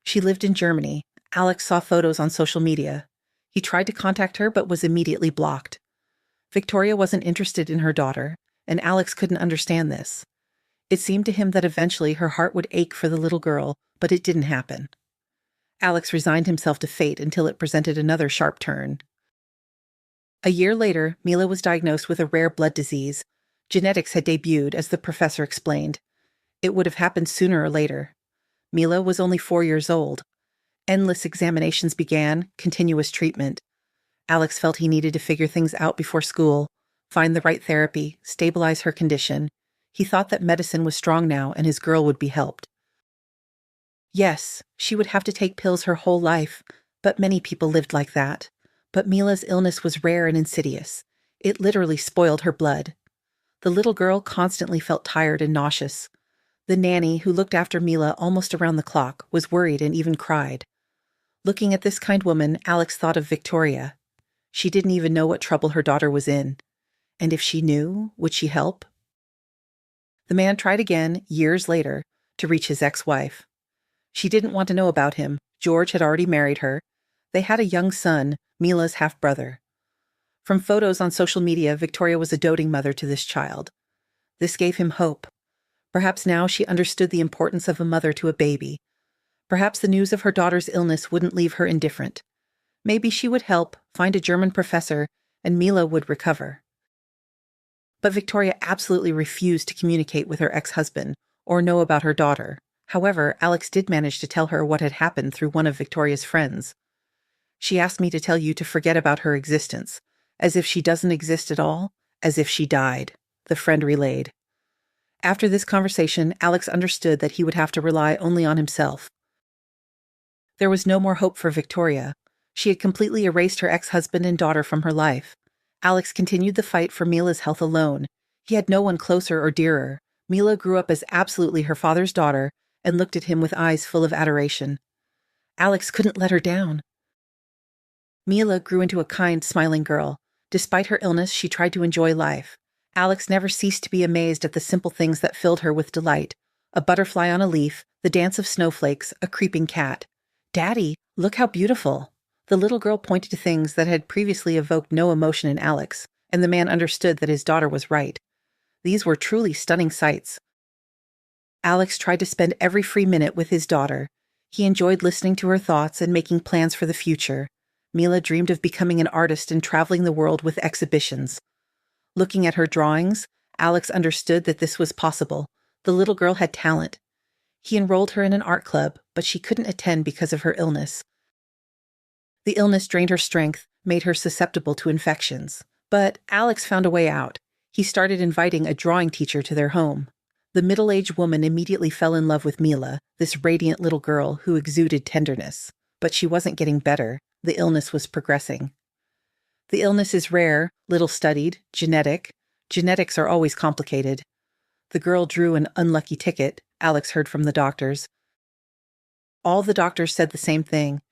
She lived in Germany. Alex saw photos on social media. He tried to contact her but was immediately blocked. Victoria wasn't interested in her daughter, and Alex couldn't understand this. It seemed to him that eventually her heart would ache for the little girl, but it didn't happen. Alex resigned himself to fate until it presented another sharp turn. A year later, Mila was diagnosed with a rare blood disease. Genetics had debuted, as the professor explained. It would have happened sooner or later. Mila was only 4 years old. Endless examinations began, continuous treatment. Alex felt he needed to figure things out before school, find the right therapy, stabilize her condition. He thought that medicine was strong now and his girl would be helped. Yes, she would have to take pills her whole life, but many people lived like that. But Mila's illness was rare and insidious. It literally spoiled her blood. The little girl constantly felt tired and nauseous. The nanny, who looked after Mila almost around the clock, was worried and even cried. Looking at this kind woman, Alex thought of Victoria. She didn't even know what trouble her daughter was in. And if she knew, would she help? The man tried again, years later, to reach his ex-wife. She didn't want to know about him. George had already married her. They had a young son, Mila's half-brother. From photos on social media, Victoria was a doting mother to this child. This gave him hope. Perhaps now she understood the importance of a mother to a baby. Perhaps the news of her daughter's illness wouldn't leave her indifferent. Maybe she would help, find a German professor, and Mila would recover. But Victoria absolutely refused to communicate with her ex-husband or know about her daughter. However, Alex did manage to tell her what had happened through one of Victoria's friends. She asked me to tell you to forget about her existence, as if she doesn't exist at all, as if she died, the friend relayed. After this conversation, Alex understood that he would have to rely only on himself. There was no more hope for Victoria. She had completely erased her ex-husband and daughter from her life. Alex continued the fight for Mila's health alone. He had no one closer or dearer. Mila grew up as absolutely her father's daughter and looked at him with eyes full of adoration. Alex couldn't let her down. Mila grew into a kind, smiling girl. Despite her illness, she tried to enjoy life. Alex never ceased to be amazed at the simple things that filled her with delight. A butterfly on a leaf, the dance of snowflakes, a creeping cat. "Daddy, look how beautiful." The little girl pointed to things that had previously evoked no emotion in Alex, and the man understood that his daughter was right. These were truly stunning sights. Alex tried to spend every free minute with his daughter. He enjoyed listening to her thoughts and making plans for the future. Mila dreamed of becoming an artist and traveling the world with exhibitions. Looking at her drawings, Alex understood that this was possible. The little girl had talent. He enrolled her in an art club, but she couldn't attend because of her illness. The illness drained her strength, made her susceptible to infections. But Alex found a way out. He started inviting a drawing teacher to their home. The middle-aged woman immediately fell in love with Mila, this radiant little girl who exuded tenderness. But she wasn't getting better. The illness was progressing. The illness is rare, little studied, genetic. Genetics are always complicated. The girl drew an unlucky ticket, Alex heard from the doctors. All the doctors said the same thing.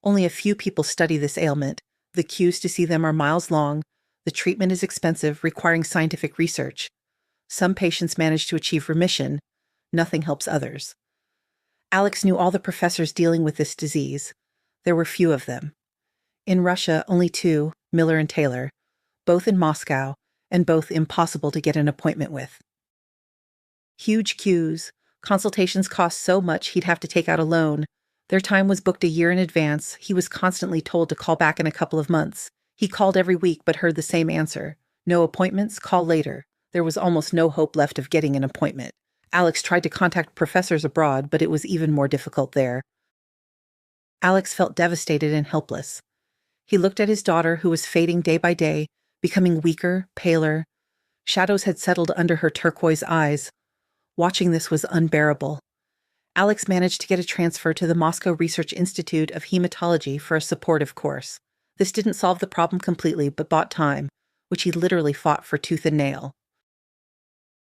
Only a few people study this ailment. The queues to see them are miles long. The treatment is expensive, requiring scientific research. Some patients manage to achieve remission. Nothing helps others. Alex knew all the professors dealing with this disease. There were few of them. In Russia, only two, Miller and Taylor, both in Moscow, and both impossible to get an appointment with. Huge queues. Consultations cost so much he'd have to take out a loan. Their time was booked a year in advance. He was constantly told to call back in a couple of months. He called every week but heard the same answer. No appointments, call later. There was almost no hope left of getting an appointment. Alex tried to contact professors abroad, but it was even more difficult there. Alex felt devastated and helpless. He looked at his daughter, who was fading day by day, becoming weaker, paler. Shadows had settled under her turquoise eyes. Watching this was unbearable. Alex managed to get a transfer to the Moscow Research Institute of Hematology for a supportive course. This didn't solve the problem completely, but bought time, which he literally fought for tooth and nail.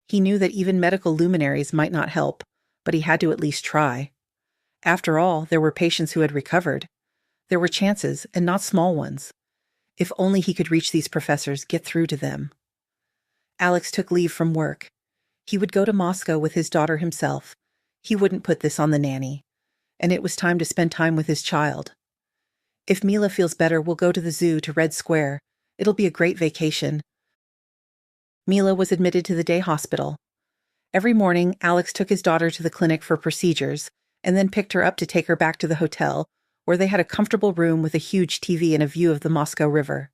He knew that even medical luminaries might not help, but he had to at least try. After all, there were patients who had recovered. There were chances, and not small ones. If only he could reach these professors, get through to them. Alex took leave from work. He would go to Moscow with his daughter himself. He wouldn't put this on the nanny. And it was time to spend time with his child. If Mila feels better, we'll go to the zoo to Red Square. It'll be a great vacation. Mila was admitted to the day hospital. Every morning, Alex took his daughter to the clinic for procedures, and then picked her up to take her back to the hotel, where they had a comfortable room with a huge TV and a view of the Moscow River.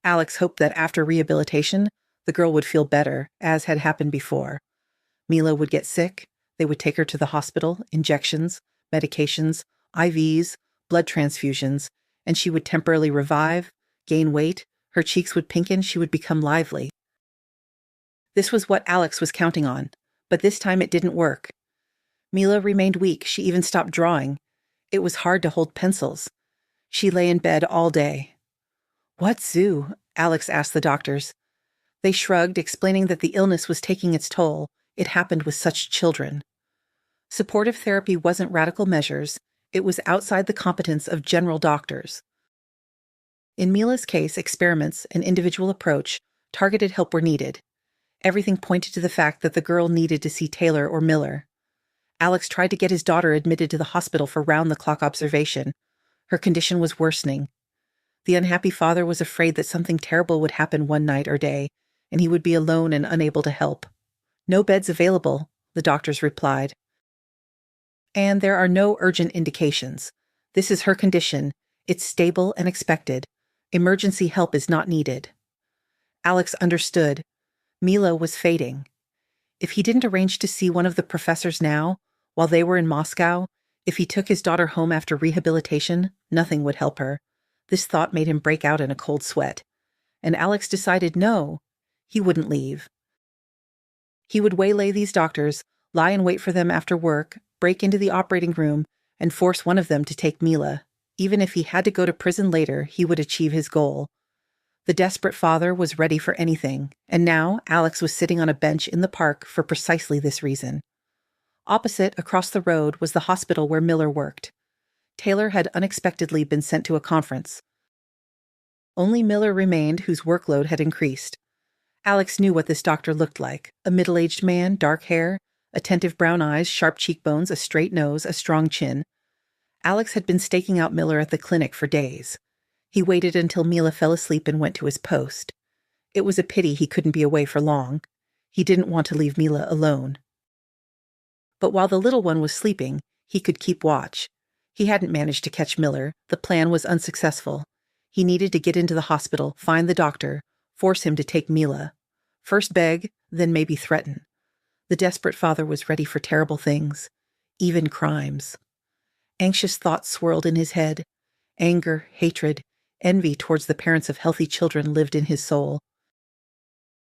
Alex hoped that after rehabilitation, the girl would feel better, as had happened before. Mila would get sick. They would take her to the hospital, injections, medications, IVs, blood transfusions, and she would temporarily revive, gain weight, her cheeks would pinken, she would become lively. This was what Alex was counting on, but this time it didn't work. Mila remained weak, she even stopped drawing. It was hard to hold pencils. She lay in bed all day. "What zoo?" Alex asked the doctors. They shrugged, explaining that the illness was taking its toll. It happened with such children. Supportive therapy wasn't radical measures. It was outside the competence of general doctors. In Mila's case, experiments, an individual approach, targeted help were needed. Everything pointed to the fact that the girl needed to see Taylor or Miller. Alex tried to get his daughter admitted to the hospital for round-the-clock observation. Her condition was worsening. The unhappy father was afraid that something terrible would happen one night or day, and he would be alone and unable to help. "No beds available," the doctors replied. "And there are no urgent indications. This is her condition. It's stable and expected. Emergency help is not needed." Alex understood. Mila was fading. If he didn't arrange to see one of the professors now, while they were in Moscow, if he took his daughter home after rehabilitation, nothing would help her. This thought made him break out in a cold sweat. And Alex decided no, he wouldn't leave. He would waylay these doctors, lie in wait for them after work, break into the operating room, and force one of them to take Mila. Even if he had to go to prison later, he would achieve his goal. The desperate father was ready for anything, and now Alex was sitting on a bench in the park for precisely this reason. Opposite, across the road, was the hospital where Miller worked. Taylor had unexpectedly been sent to a conference. Only Miller remained, whose workload had increased. Alex knew what this doctor looked like: a middle-aged man, dark hair, attentive brown eyes, sharp cheekbones, a straight nose, a strong chin. Alex had been staking out Miller at the clinic for days. He waited until Mila fell asleep and went to his post. It was a pity he couldn't be away for long. He didn't want to leave Mila alone. But while the little one was sleeping, He could keep watch. He hadn't managed to catch Miller. The plan was unsuccessful. He needed to get into the hospital, find the doctor, force him to take Mila. First beg, then maybe threaten. The desperate father was ready for terrible things, even crimes. Anxious thoughts swirled in his head. Anger, hatred, envy towards the parents of healthy children lived in his soul.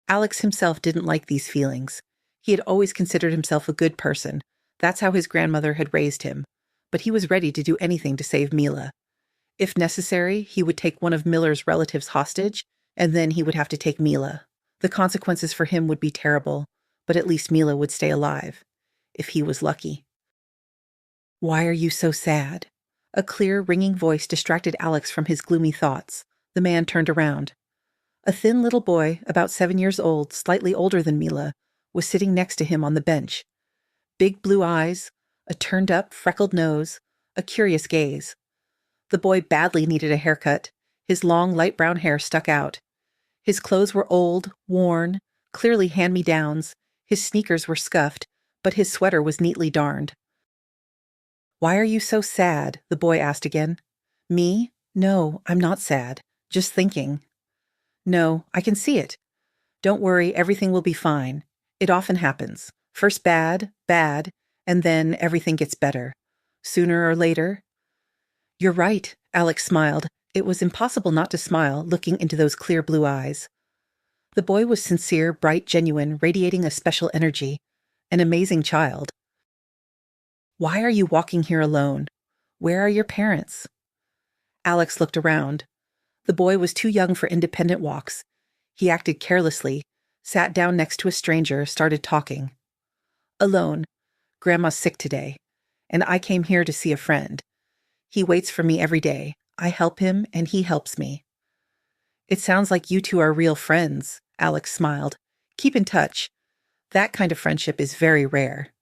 Alex himself didn't like these feelings. He had always considered himself a good person. That's how his grandmother had raised him. But he was ready to do anything to save Mila. If necessary, he would take one of Miller's relatives hostage, and then he would have to take Mila. The consequences for him would be terrible, but at least Mila would stay alive, if he was lucky. "Why are you so sad?" A clear, ringing voice distracted Alex from his gloomy thoughts. The man turned around. A thin little boy, about 7 years old, slightly older than Mila, was sitting next to him on the bench. Big blue eyes, a turned-up, freckled nose, a curious gaze. The boy badly needed a haircut. His long, light brown hair stuck out. His clothes were old, worn, clearly hand-me-downs. His sneakers were scuffed, but his sweater was neatly darned. "Why are you so sad?" the boy asked again. "Me? No, I'm not sad. Just thinking." "No, I can see it. Don't worry, everything will be fine. It often happens. First bad, and then everything gets better. Sooner or later." "You're right," Alex smiled. It was impossible not to smile, looking into those clear blue eyes. The boy was sincere, bright, genuine, radiating a special energy. An amazing child. "Why are you walking here alone? Where are your parents?" Alex looked around. The boy was too young for independent walks. He acted carelessly, sat down next to a stranger, started talking. "Alone. Grandma's sick today, and I came here to see a friend. He waits for me every day. I help him, and he helps me." "It sounds like you two are real friends," Alex smiled. "Keep in touch. That kind of friendship is very rare."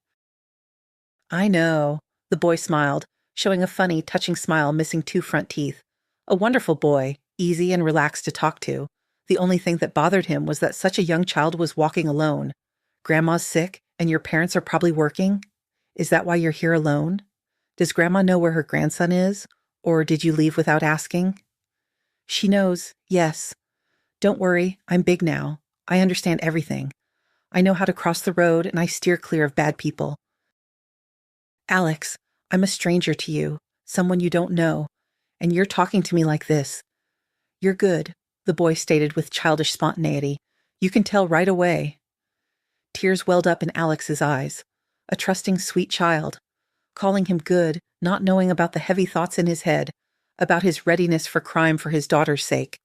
"I know," the boy smiled, showing a funny, touching smile missing 2 front teeth. A wonderful boy, easy and relaxed to talk to. The only thing that bothered him was that such a young child was walking alone. "Grandma's sick, and your parents are probably working? Is that why you're here alone? Does Grandma know where her grandson is? Or did you leave without asking?" "She knows, yes. Don't worry, I'm big now. I understand everything. I know how to cross the road, and I steer clear of bad people." "Alex, I'm a stranger to you, someone you don't know, and you're talking to me like this. You're good," the boy stated with childish spontaneity. "You can tell right away." Tears welled up in Alex's eyes. A trusting, sweet child. Calling him good, not knowing about the heavy thoughts in his head, about his readiness for crime for his daughter's sake.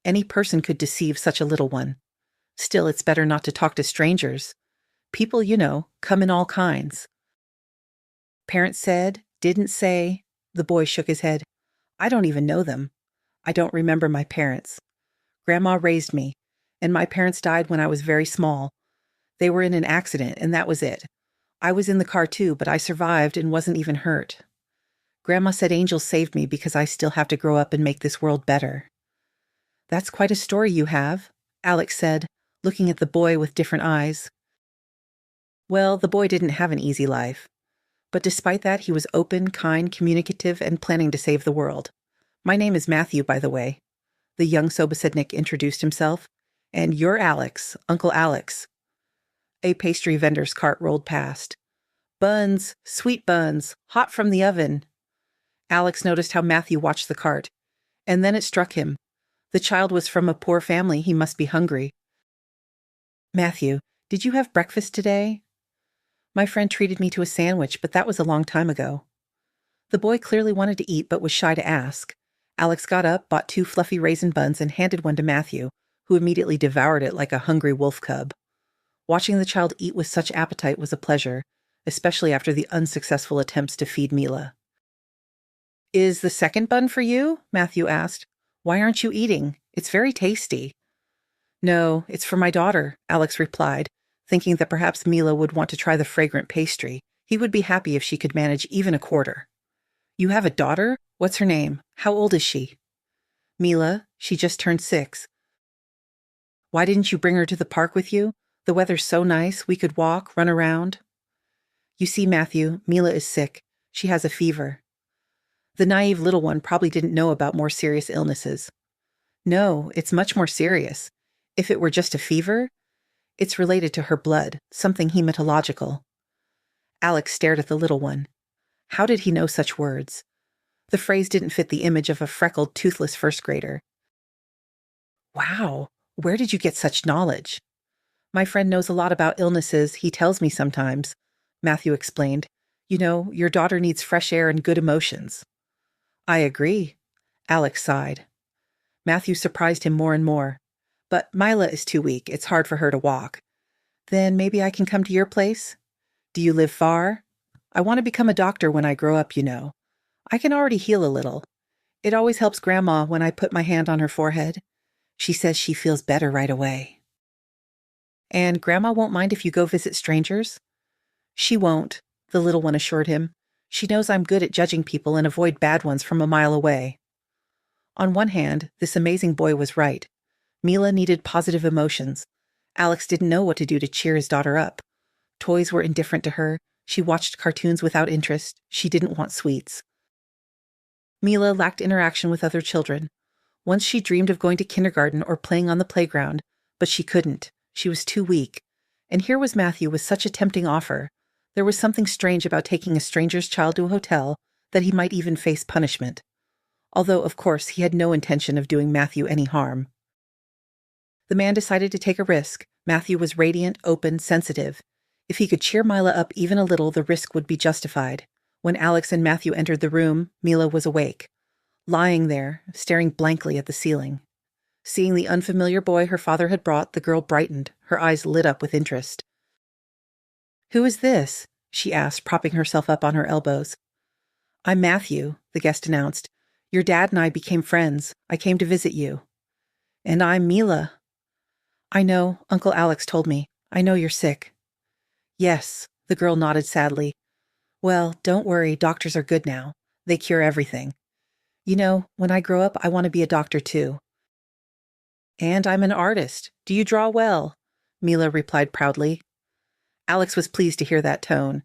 Any person could deceive such a little one. Still, it's better not to talk to strangers. People, come in all kinds. "Parents said, didn't say," the boy shook his head. "I don't even know them. I don't remember my parents. Grandma raised me, and my parents died when I was very small. They were in an accident, and that was it. I was in the car too, but I survived and wasn't even hurt. Grandma said angels saved me because I still have to grow up and make this world better." "That's quite a story you have," Alex said, looking at the boy with different eyes. Well, the boy didn't have an easy life. But despite that, he was open, kind, communicative, and planning to save the world. "My name is Matthew, by the way." The young Sobosednik introduced himself. "And you're Alex, Uncle Alex." A pastry vendor's cart rolled past. "Buns, sweet buns, hot from the oven." Alex noticed how Matthew watched the cart. And then it struck him. The child was from a poor family. He must be hungry. "Matthew, did you have breakfast today?" "My friend treated me to a sandwich, but that was a long time ago." The boy clearly wanted to eat, but was shy to ask. Alex got up, bought 2 fluffy raisin buns, and handed one to Matthew, who immediately devoured it like a hungry wolf cub. Watching the child eat with such appetite was a pleasure, especially after the unsuccessful attempts to feed Mila. "Is the second bun for you?" Matthew asked. "Why aren't you eating? It's very tasty." "No, it's for my daughter," Alex replied, thinking that perhaps Mila would want to try the fragrant pastry. He would be happy if she could manage even a quarter. "You have a daughter? What's her name? How old is she?" "Mila. She just turned 6. "Why didn't you bring her to the park with you? The weather's so nice, we could walk, run around." "You see, Matthew, Mila is sick. She has a fever. The naive little one probably didn't know about more serious illnesses. No, it's much more serious. If it were just a fever, it's related to her blood, something hematological. Alex stared at the little one. How did he know such words? The phrase didn't fit the image of a freckled, toothless first grader. Wow, where did you get such knowledge? My friend knows a lot about illnesses, he tells me sometimes, Matthew explained. You know, your daughter needs fresh air and good emotions. I agree, Alex sighed. Matthew surprised him more and more. But Mila is too weak, it's hard for her to walk. Then maybe I can come to your place? Do you live far? I want to become a doctor when I grow up, you know. I can already heal a little. It always helps Grandma when I put my hand on her forehead. She says she feels better right away. And Grandma won't mind if you go visit strangers? She won't, the little one assured him. She knows I'm good at judging people and avoid bad ones from a mile away. On one hand, this amazing boy was right. Mila needed positive emotions. Alex didn't know what to do to cheer his daughter up. Toys were indifferent to her. She watched cartoons without interest. She didn't want sweets. Mila lacked interaction with other children. Once she dreamed of going to kindergarten or playing on the playground, but she couldn't. She was too weak. And here was Matthew with such a tempting offer. There was something strange about taking a stranger's child to a hotel, that he might even face punishment. Although, of course, he had no intention of doing Matthew any harm. The man decided to take a risk. Matthew was radiant, open, sensitive. If he could cheer Mila up even a little, the risk would be justified. When Alex and Matthew entered the room, Mila was awake, lying there, staring blankly at the ceiling. Seeing the unfamiliar boy her father had brought, the girl brightened, her eyes lit up with interest. "Who is this?" she asked, propping herself up on her elbows. "I'm Matthew," the guest announced. "Your dad and I became friends. I came to visit you." "And I'm Mila." "I know, Uncle Alex told me. I know you're sick." "Yes," the girl nodded sadly. "Well, don't worry, doctors are good now. They cure everything. You know, when I grow up, I want to be a doctor too." "And I'm an artist. Do you draw well?" Mila replied proudly. Alex was pleased to hear that tone.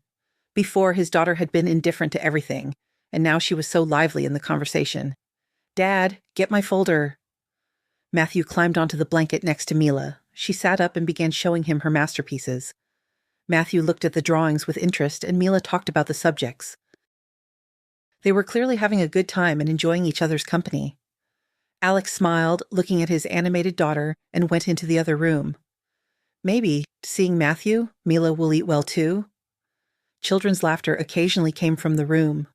Before, his daughter had been indifferent to everything, and now she was so lively in the conversation. "Dad, get my folder." Matthew climbed onto the blanket next to Mila. She sat up and began showing him her masterpieces. Matthew looked at the drawings with interest, and Mila talked about the subjects. They were clearly having a good time and enjoying each other's company. Alex smiled, looking at his animated daughter, and went into the other room. Maybe, seeing Matthew, Mila will eat well too. Children's laughter occasionally came from the room.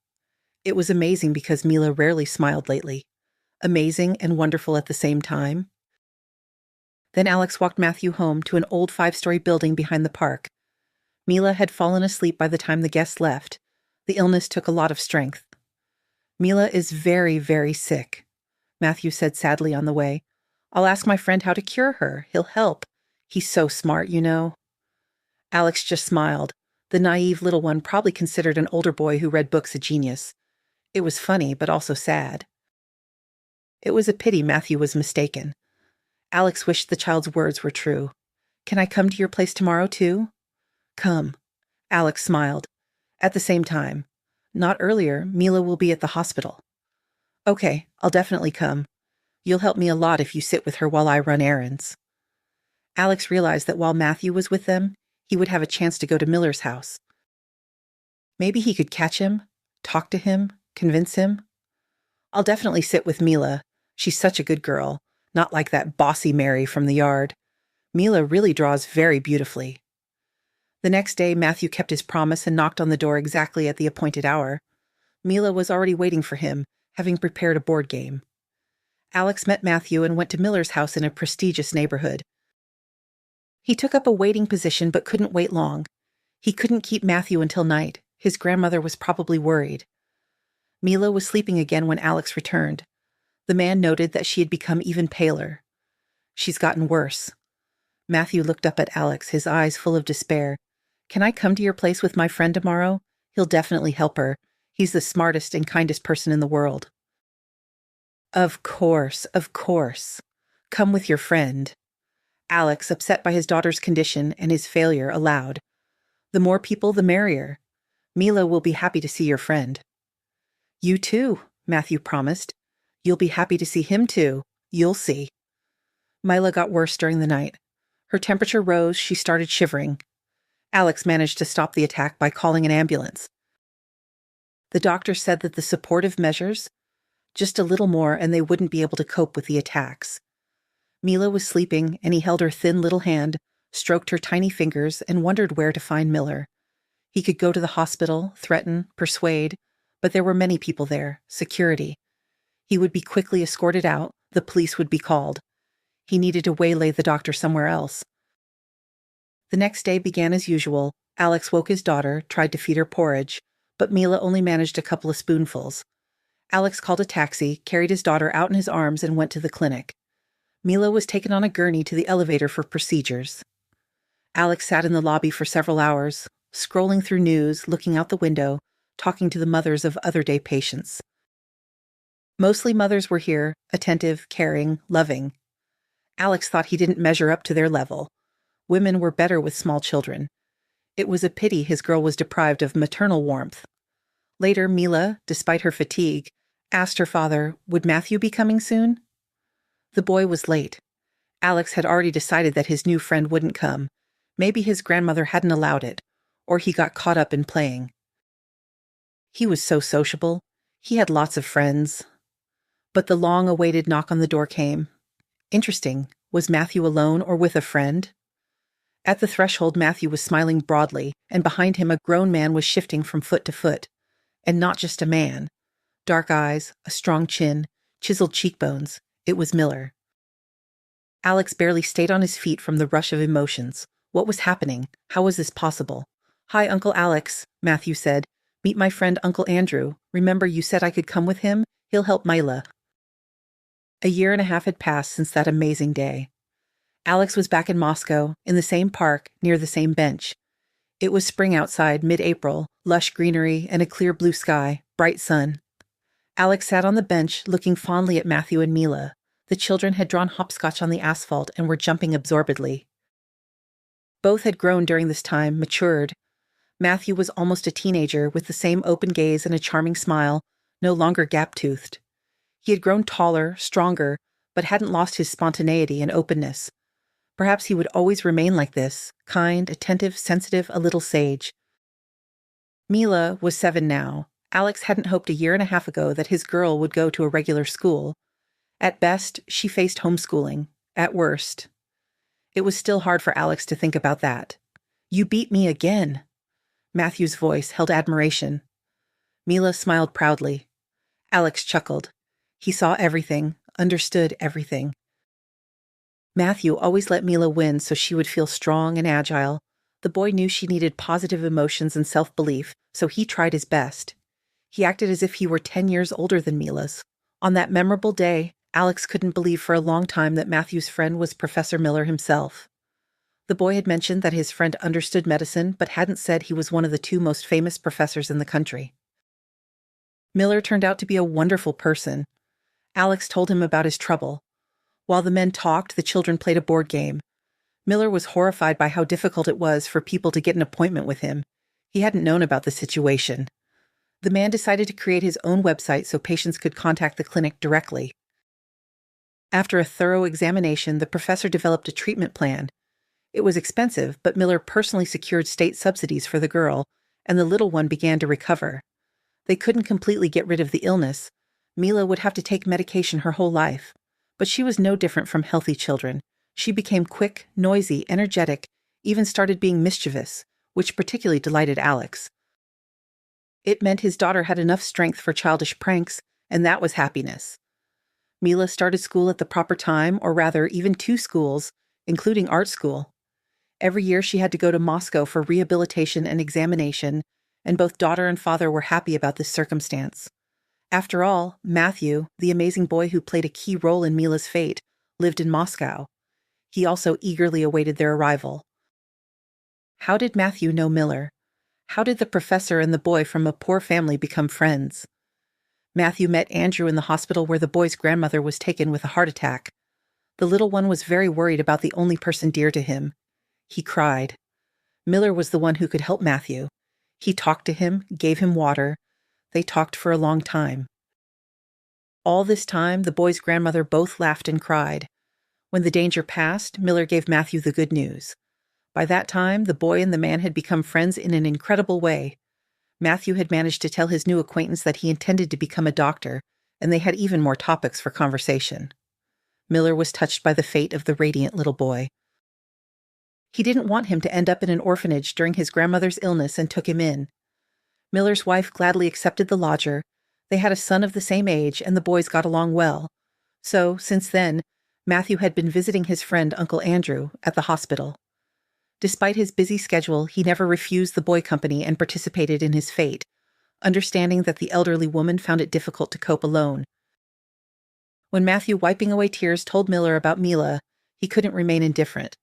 It was amazing because Mila rarely smiled lately. Amazing and wonderful at the same time. Then Alex walked Matthew home to an old 5-story building behind the park. Mila had fallen asleep by the time the guests left. The illness took a lot of strength. "Mila is very, very sick," Matthew said sadly on the way. "I'll ask my friend how to cure her. He'll help. He's so smart, you know." Alex just smiled. The naive little one probably considered an older boy who read books a genius. It was funny, but also sad. It was a pity Matthew was mistaken. Alex wished the child's words were true. "Can I come to your place tomorrow, too?" "Come." Alex smiled. "At the same time. Not earlier. Mila will be at the hospital." "Okay, I'll definitely come. You'll help me a lot if you sit with her while I run errands." Alex realized that while Matthew was with them, he would have a chance to go to Miller's house. Maybe he could catch him, talk to him, convince him. "I'll definitely sit with Mila. She's such a good girl, not like that bossy Mary from the yard. Mila really draws very beautifully." The next day, Matthew kept his promise and knocked on the door exactly at the appointed hour. Mila was already waiting for him, having prepared a board game. Alex met Matthew and went to Miller's house in a prestigious neighborhood. He took up a waiting position but couldn't wait long. He couldn't keep Matthew until night. His grandmother was probably worried. Mila was sleeping again when Alex returned. The man noted that she had become even paler. "She's gotten worse." Matthew looked up at Alex, his eyes full of despair. "Can I come to your place with my friend tomorrow? He'll definitely help her. He's the smartest and kindest person in the world." Of course, of course. Come with your friend." Alex, upset by his daughter's condition and his failure, allowed. The more people, the merrier. Mila will be happy to see your friend. You too, Matthew promised. You'll be happy to see him too. You'll see. Mila got worse during the night. Her temperature rose, she started shivering. Alex managed to stop the attack by calling an ambulance. The doctor said that the supportive measures, just a little more and they wouldn't be able to cope with the attacks. Mila was sleeping and he held her thin little hand, stroked her tiny fingers, and wondered where to find Miller. He could go to the hospital, threaten, persuade, but there were many people there, security. He would be quickly escorted out, the police would be called. He needed to waylay the doctor somewhere else. The next day began as usual. Alex woke his daughter, tried to feed her porridge, but Mila only managed a couple of spoonfuls. Alex called a taxi, carried his daughter out in his arms, and went to the clinic. Mila was taken on a gurney to the elevator for procedures. Alex sat in the lobby for several hours, scrolling through news, looking out the window, talking to the mothers of other day patients. Mostly mothers were here, attentive, caring, loving. Alex thought he didn't measure up to their level. Women were better with small children. It was a pity his girl was deprived of maternal warmth. Later, Mila, despite her fatigue, asked her father, would Matthew be coming soon? The boy was late. Alex had already decided that his new friend wouldn't come. Maybe his grandmother hadn't allowed it, or he got caught up in playing. He was so sociable. He had lots of friends. But the long-awaited knock on the door came. Interesting. Was Matthew alone or with a friend? At the threshold, Matthew was smiling broadly, and behind him a grown man was shifting from foot to foot. And not just a man. Dark eyes, a strong chin, chiseled cheekbones. It was Miller. Alex barely stayed on his feet from the rush of emotions. What was happening? How was this possible? "Hi, Uncle Alex," Matthew said. "Meet my friend Uncle Andrew. Remember you said I could come with him? He'll help Mila." A year and a half had passed since that amazing day. Alex was back in Moscow, in the same park, near the same bench. It was spring outside, mid-April, lush greenery and a clear blue sky, bright sun. Alex sat on the bench, looking fondly at Matthew and Mila. The children had drawn hopscotch on the asphalt and were jumping absorbedly. Both had grown during this time, matured. Matthew was almost a teenager, with the same open gaze and a charming smile, no longer gap-toothed. He had grown taller, stronger, but hadn't lost his spontaneity and openness. Perhaps he would always remain like this, kind, attentive, sensitive, a little sage. Mila was 7 now. Alex hadn't hoped a year and a half ago that his girl would go to a regular school. At best, she faced homeschooling. At worst. It was still hard for Alex to think about that. "You beat me again." Matthew's voice held admiration. Mila smiled proudly. Alex chuckled. He saw everything, understood everything. Matthew always let Mila win so she would feel strong and agile. The boy knew she needed positive emotions and self-belief, so he tried his best. He acted as if he were 10 years older than Mila's. On that memorable day, Alex couldn't believe for a long time that Matthew's friend was Professor Miller himself. The boy had mentioned that his friend understood medicine, but hadn't said he was one of the 2 most famous professors in the country. Miller turned out to be a wonderful person. Alex told him about his trouble. While the men talked, the children played a board game. Miller was horrified by how difficult it was for people to get an appointment with him. He hadn't known about the situation. The man decided to create his own website so patients could contact the clinic directly. After a thorough examination, the professor developed a treatment plan. It was expensive, but Miller personally secured state subsidies for the girl, and the little one began to recover. They couldn't completely get rid of the illness. Mila would have to take medication her whole life. But she was no different from healthy children. She became quick, noisy, energetic, even started being mischievous, which particularly delighted Alex. It meant his daughter had enough strength for childish pranks, and that was happiness. Mila started school at the proper time, or rather, even 2 schools, including art school. Every year she had to go to Moscow for rehabilitation and examination, and both daughter and father were happy about this circumstance. After all, Matthew, the amazing boy who played a key role in Mila's fate, lived in Moscow. He also eagerly awaited their arrival. How did Matthew know Miller? How did the professor and the boy from a poor family become friends? Matthew met Andrew in the hospital where the boy's grandmother was taken with a heart attack. The little one was very worried about the only person dear to him. He cried. Miller was the one who could help Matthew. He talked to him, gave him water. They talked for a long time. All this time, the boy's grandmother both laughed and cried. When the danger passed, Miller gave Matthew the good news. By that time, the boy and the man had become friends in an incredible way. Matthew had managed to tell his new acquaintance that he intended to become a doctor, and they had even more topics for conversation. Miller was touched by the fate of the radiant little boy. He didn't want him to end up in an orphanage during his grandmother's illness and took him in. Miller's wife gladly accepted the lodger. They had a son of the same age, and the boys got along well. So, since then, Matthew had been visiting his friend Uncle Andrew at the hospital. Despite his busy schedule, he never refused the boy company and participated in his fate, understanding that the elderly woman found it difficult to cope alone. When Matthew, wiping away tears, told Miller about Mila, he couldn't remain indifferent,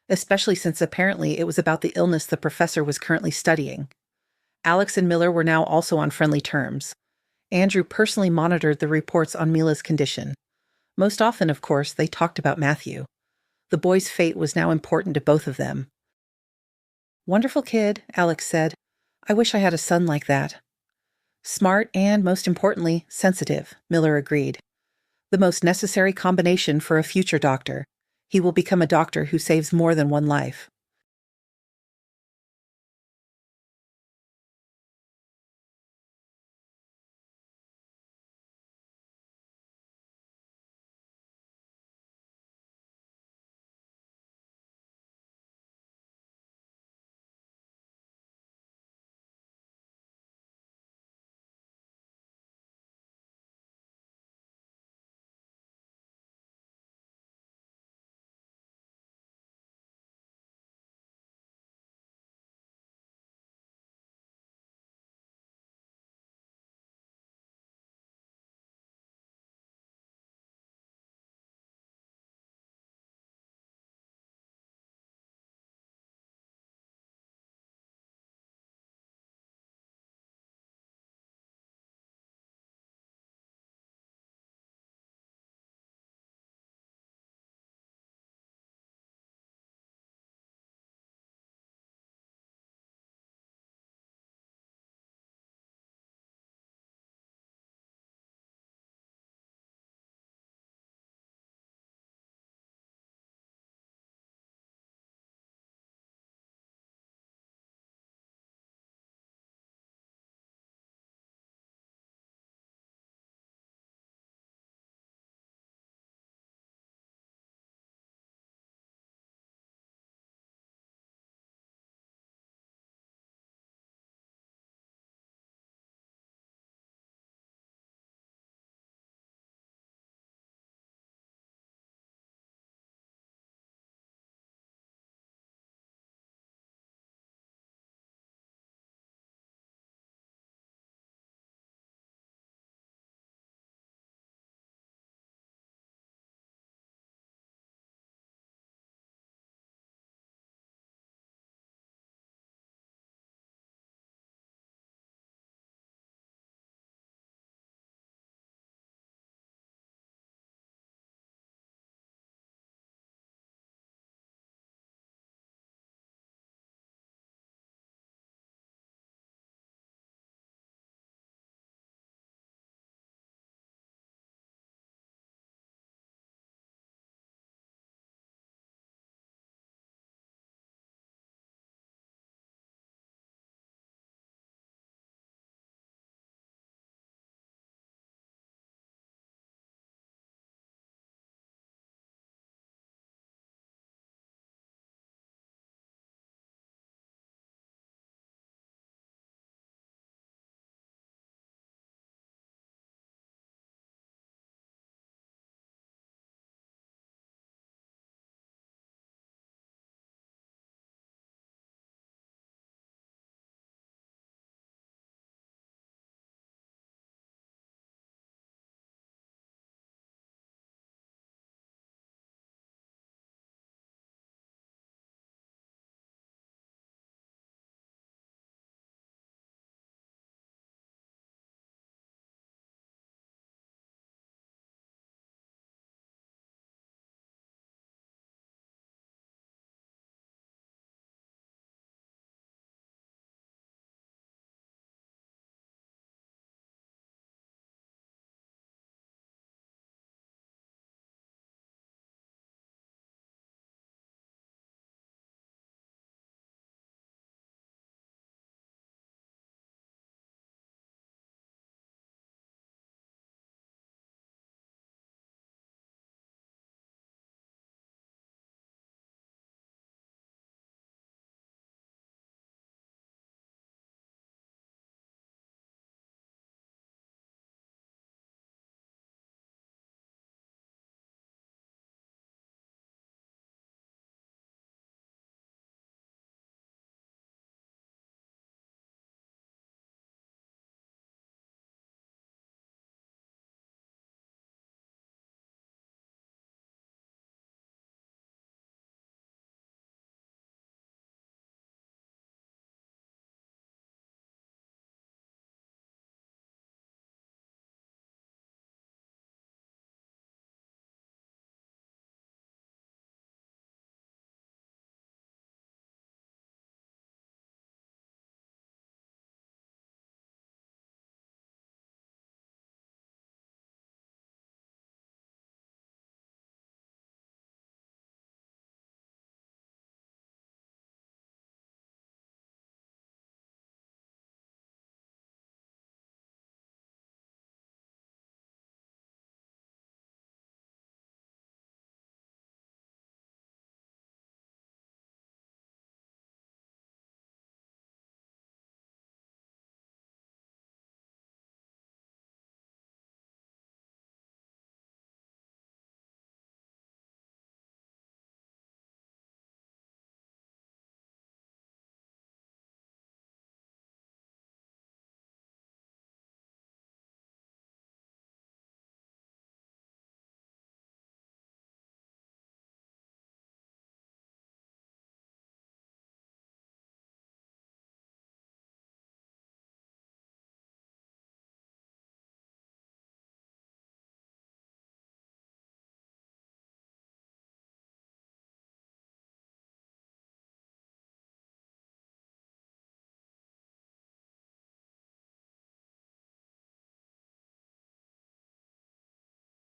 especially since apparently it was about the illness the professor was currently studying. Alex and Miller were now also on friendly terms. Andrew personally monitored the reports on Mila's condition. Most often, of course, they talked about Matthew. The boy's fate was now important to both of them. "Wonderful kid," Alex said. "I wish I had a son like that." "Smart and, most importantly, sensitive," Miller agreed. "The most necessary combination for a future doctor. He will become a doctor who saves more than one life."